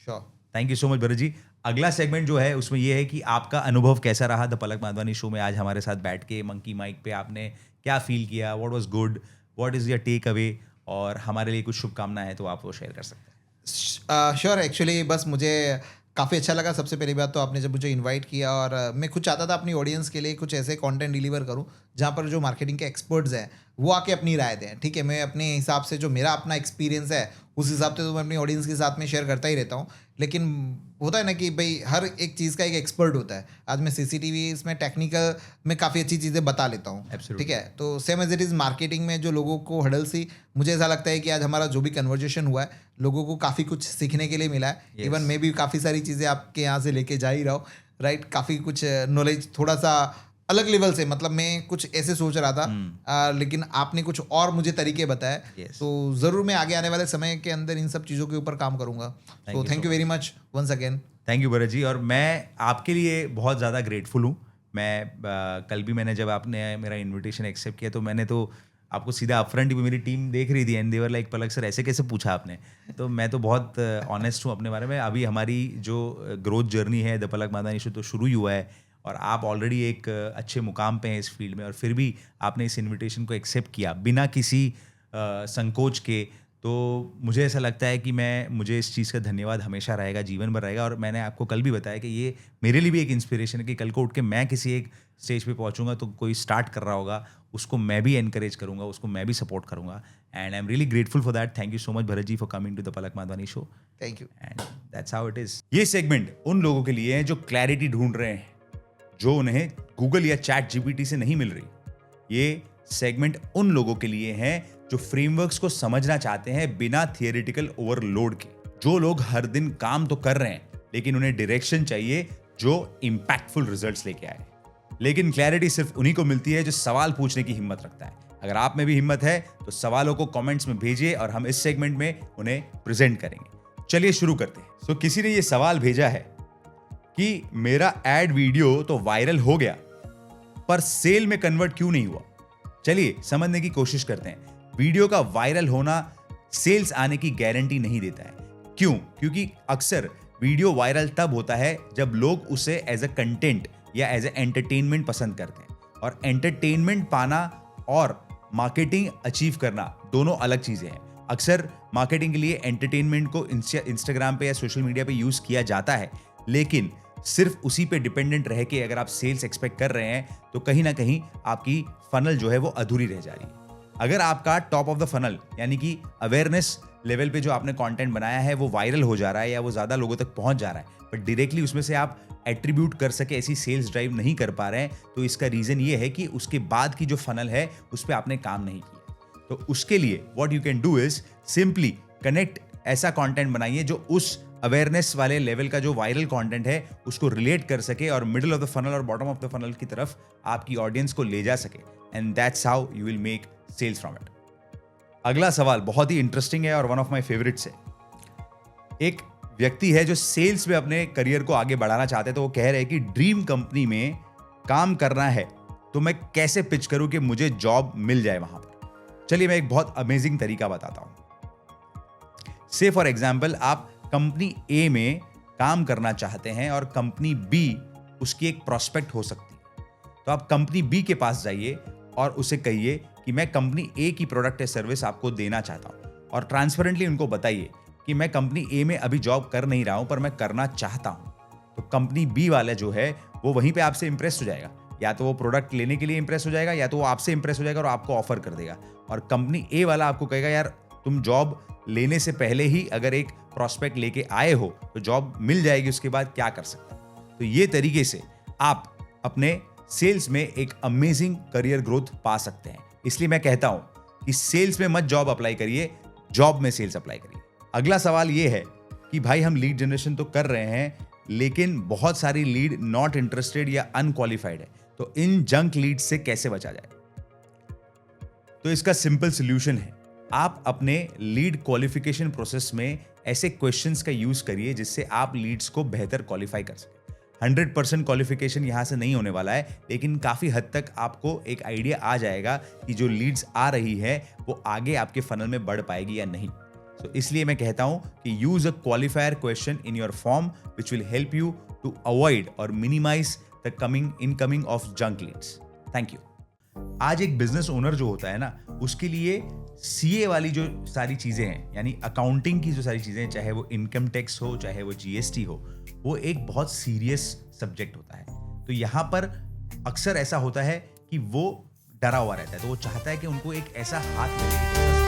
Sure. Thank you so much Bharat ji. अगला सेगमेंट जो है उसमें ये है कि आपका अनुभव कैसा रहा द पलक माधवानी शो में आज हमारे साथ बैठ के मंकी माइक पे, आपने क्या फील किया, what was good, what is your takeaway, और हमारे लिए कुछ शुभकामनाएं हैं तो आप वो शेयर कर सकते हैं। श्योर। एक्चुअली बस मुझे काफ़ी अच्छा लगा। सबसे पहली बात तो आपने जब मुझे इनवाइट किया, और मैं खुद चाहता था अपनी ऑडियंस के लिए कुछ ऐसे कंटेंट डिलीवर करूं जहां पर जो मार्केटिंग के एक्सपर्ट्स हैं वो आके अपनी राय दें। ठीक है, मैं अपने हिसाब से जो मेरा अपना एक्सपीरियंस है उस हिसाब से तो मैं अपनी ऑडियंस के साथ में शेयर करता ही रहता हूं, लेकिन होता है ना कि भाई हर एक चीज़ का एक एक्सपर्ट होता है। आज मैं सीसीटीवी इसमें टेक्निकल में काफ़ी अच्छी चीज़ें बता लेता हूँ, Absolutely. ठीक है। तो same as it is marketing में जो लोगों को हडल सी, मुझे ऐसा लगता है कि आज हमारा जो भी कन्वर्जेशन हुआ है लोगों को काफ़ी कुछ सीखने के लिए मिला है। Yes. इवन मैं भी काफ़ी सारी चीज़ें आपके यहाँ से लेके जा ही रहा हूँ, राइट। काफ़ी कुछ नॉलेज थोड़ा सा अलग लेवल से, मतलब मैं कुछ ऐसे सोच रहा था लेकिन आपने कुछ और मुझे तरीके बताए। Yes. तो ज़रूर मैं आगे आने वाले समय के अंदर इन सब चीज़ों के ऊपर काम करूँगा। तो thank you very much once again. Thank you Bharat ji, और मैं आपके लिए बहुत ज़्यादा ग्रेटफुल हूँ। मैं कल भी मैंने जब आपने मेरा इनविटेशन एक्सेप्ट किया तो मैंने तो आपको सीधा अपफ्रंट भी, मेरी टीम देख रही थी and they were like Palak sir ऐसे कैसे पूछा आपने। तो मैं तो बहुत ऑनेस्ट हूँ अपने बारे में। अभी हमारी जो ग्रोथ जर्नी है द पलक माधवानी शो तो शुरू ही हुआ है, और आप ऑलरेडी एक अच्छे मुकाम पे हैं इस फील्ड में, और फिर भी आपने इस इनविटेशन को एक्सेप्ट किया बिना किसी संकोच के, तो मुझे ऐसा लगता है कि मुझे इस चीज़ का धन्यवाद हमेशा रहेगा, जीवन भर रहेगा। और मैंने आपको कल भी बताया कि ये मेरे लिए भी एक इंस्पिरेशन है कि कल को उठ के मैं किसी एक स्टेज पे पहुंचूंगा तो कोई स्टार्ट कर रहा होगा, उसको मैं भी एनकरेज करूंगा, उसको मैं भी सपोर्ट करूंगा। And I am really grateful for that. Thank you so much Bharat ji for coming to the Palak Madhvani show. Thank you. And that's how it is. ये सेगमेंट उन लोगों के लिए है जो क्लैरिटी ढूंढ रहे हैं, जो उन्हें गूगल या चैट जीपीटी से नहीं मिल रही। ये सेगमेंट उन लोगों के लिए है जो फ्रेमवर्क्स को समझना चाहते हैं बिना थियरिटिकल ओवरलोड के। जो लोग हर दिन काम तो कर रहे हैं लेकिन उन्हें डायरेक्शन चाहिए जो इंपैक्टफुल रिजल्ट्स लेके आए। लेकिन क्लैरिटी सिर्फ उन्हीं को मिलती है जो सवाल पूछने की हिम्मत रखता है। अगर आप में भी हिम्मत है तो सवालों को कमेंट्स में भेजिए और हम इस सेगमेंट में उन्हें प्रेजेंट करेंगे। चलिए शुरू करते हैं। तो किसी ने ये सवाल भेजा है कि मेरा एड वीडियो तो वायरल हो गया पर सेल में कन्वर्ट क्यों नहीं हुआ। चलिए समझने की कोशिश करते हैं। वीडियो का वायरल होना सेल्स आने की गारंटी नहीं देता है। क्यों? क्योंकि अक्सर वीडियो वायरल तब होता है जब लोग उसे एज अ कंटेंट या एज अ एंटरटेनमेंट पसंद करते हैं, और एंटरटेनमेंट पाना और मार्केटिंग अचीव करना दोनों अलग चीजें हैं। अक्सर मार्केटिंग के लिए एंटरटेनमेंट को इंस्टाग्राम पे या सोशल मीडिया पे यूज किया जाता है, लेकिन सिर्फ उसी पे डिपेंडेंट रह के अगर आप सेल्स एक्सपेक्ट कर रहे हैं तो कहीं ना कहीं आपकी फनल जो है वो अधूरी रह जा रही है। अगर आपका टॉप ऑफ द फनल यानी कि अवेयरनेस लेवल पे जो आपने कंटेंट बनाया है वो वायरल हो जा रहा है या वो ज्यादा लोगों तक पहुंच जा रहा है, बट डायरेक्टली उसमें से आप एट्रीब्यूट कर सके ऐसी सेल्स ड्राइव नहीं कर पा रहे हैं, तो इसका रीजन ये है कि उसके बाद की जो फनल है उस पर आपने काम नहीं किया। तो उसके लिए what you can do is simply connect, ऐसा कंटेंट बनाइए जो उस अवेयरनेस वाले लेवल का जो वायरल कंटेंट है उसको रिलेट कर सके और मिडिल ऑफ द फनल और बॉटम ऑफ द फनल की तरफ आपकी ऑडियंस को ले जा सके, and that's how you will make sales from it. अगला सवाल बहुत ही इंटरेस्टिंग है और वन ऑफ माय फेवरेट्स है। एक व्यक्ति है जो सेल्स में अपने करियर को आगे बढ़ाना चाहते हैं, तो वो कह रहे हैं कि ड्रीम कंपनी में काम करना है तो मैं कैसे पिच करूं कि मुझे जॉब मिल जाए वहां पर। चलिए मैं एक बहुत अमेजिंग तरीका बताता हूं। से फॉर एग्जाम्पल आप कंपनी ए में काम करना चाहते हैं और कंपनी बी उसकी एक प्रोस्पेक्ट हो सकती है, तो आप कंपनी बी के पास जाइए और उसे कहिए कि मैं कंपनी ए की प्रोडक्ट या सर्विस आपको देना चाहता हूं, और ट्रांसपेरेंटली उनको बताइए कि मैं कंपनी ए में अभी जॉब कर नहीं रहा हूं पर मैं करना चाहता हूं। तो कंपनी बी वाला जो है वो वहीं पे आपसे इंप्रेस हो जाएगा, या तो वो प्रोडक्ट लेने के लिए इंप्रेस हो जाएगा या तो वो आपसे इंप्रेस हो जाएगा और आपको ऑफर कर देगा। और कंपनी ए वाला आपको कहेगा यार तुम जॉब लेने से पहले ही अगर एक प्रोस्पेक्ट लेके आए हो तो जॉब मिल जाएगी, उसके बाद क्या कर सकते हो। तो ये तरीके से आप अपने सेल्स में एक अमेजिंग करियर ग्रोथ पा सकते हैं। इसलिए मैं कहता हूं कि सेल्स में मत जॉब अप्लाई करिए, जॉब में सेल्स अप्लाई करिए। अगला सवाल ये है कि भाई हम लीड जनरेशन तो कर रहे हैं लेकिन बहुत सारी लीड नॉट इंटरेस्टेड या अनक्वालिफाइड है, तो इन जंक लीड से कैसे बचा जाए। तो इसका सिंपल सॉल्यूशन है, आप अपने लीड क्वालिफिकेशन प्रोसेस में ऐसे क्वेश्चंस का यूज करिए जिससे आप लीड्स को बेहतर क्वालिफाई कर सकें। 100% क्वालिफिकेशन यहां से नहीं होने वाला है, लेकिन काफी हद तक आपको एक आइडिया आ जाएगा कि जो लीड्स आ रही है वो आगे आपके फनल में बढ़ पाएगी या नहीं। तो इसलिए मैं कहता हूं कि use a qualifier question in your form which will help you to avoid और minimise the incoming of junk leads. Thank you. आज एक बिजनेस ओनर जो होता है ना, उसके लिए सीए वाली जो सारी चीजें हैं यानी अकाउंटिंग की जो सारी चीजें हैं, चाहे वो इनकम टैक्स हो चाहे वो जीएसटी हो, वो एक बहुत सीरियस सब्जेक्ट होता है। तो यहाँ पर अक्सर ऐसा होता है कि वो डरा हुआ रहता है, तो वो चाहता है कि उनको एक ऐसा हाथ मिले,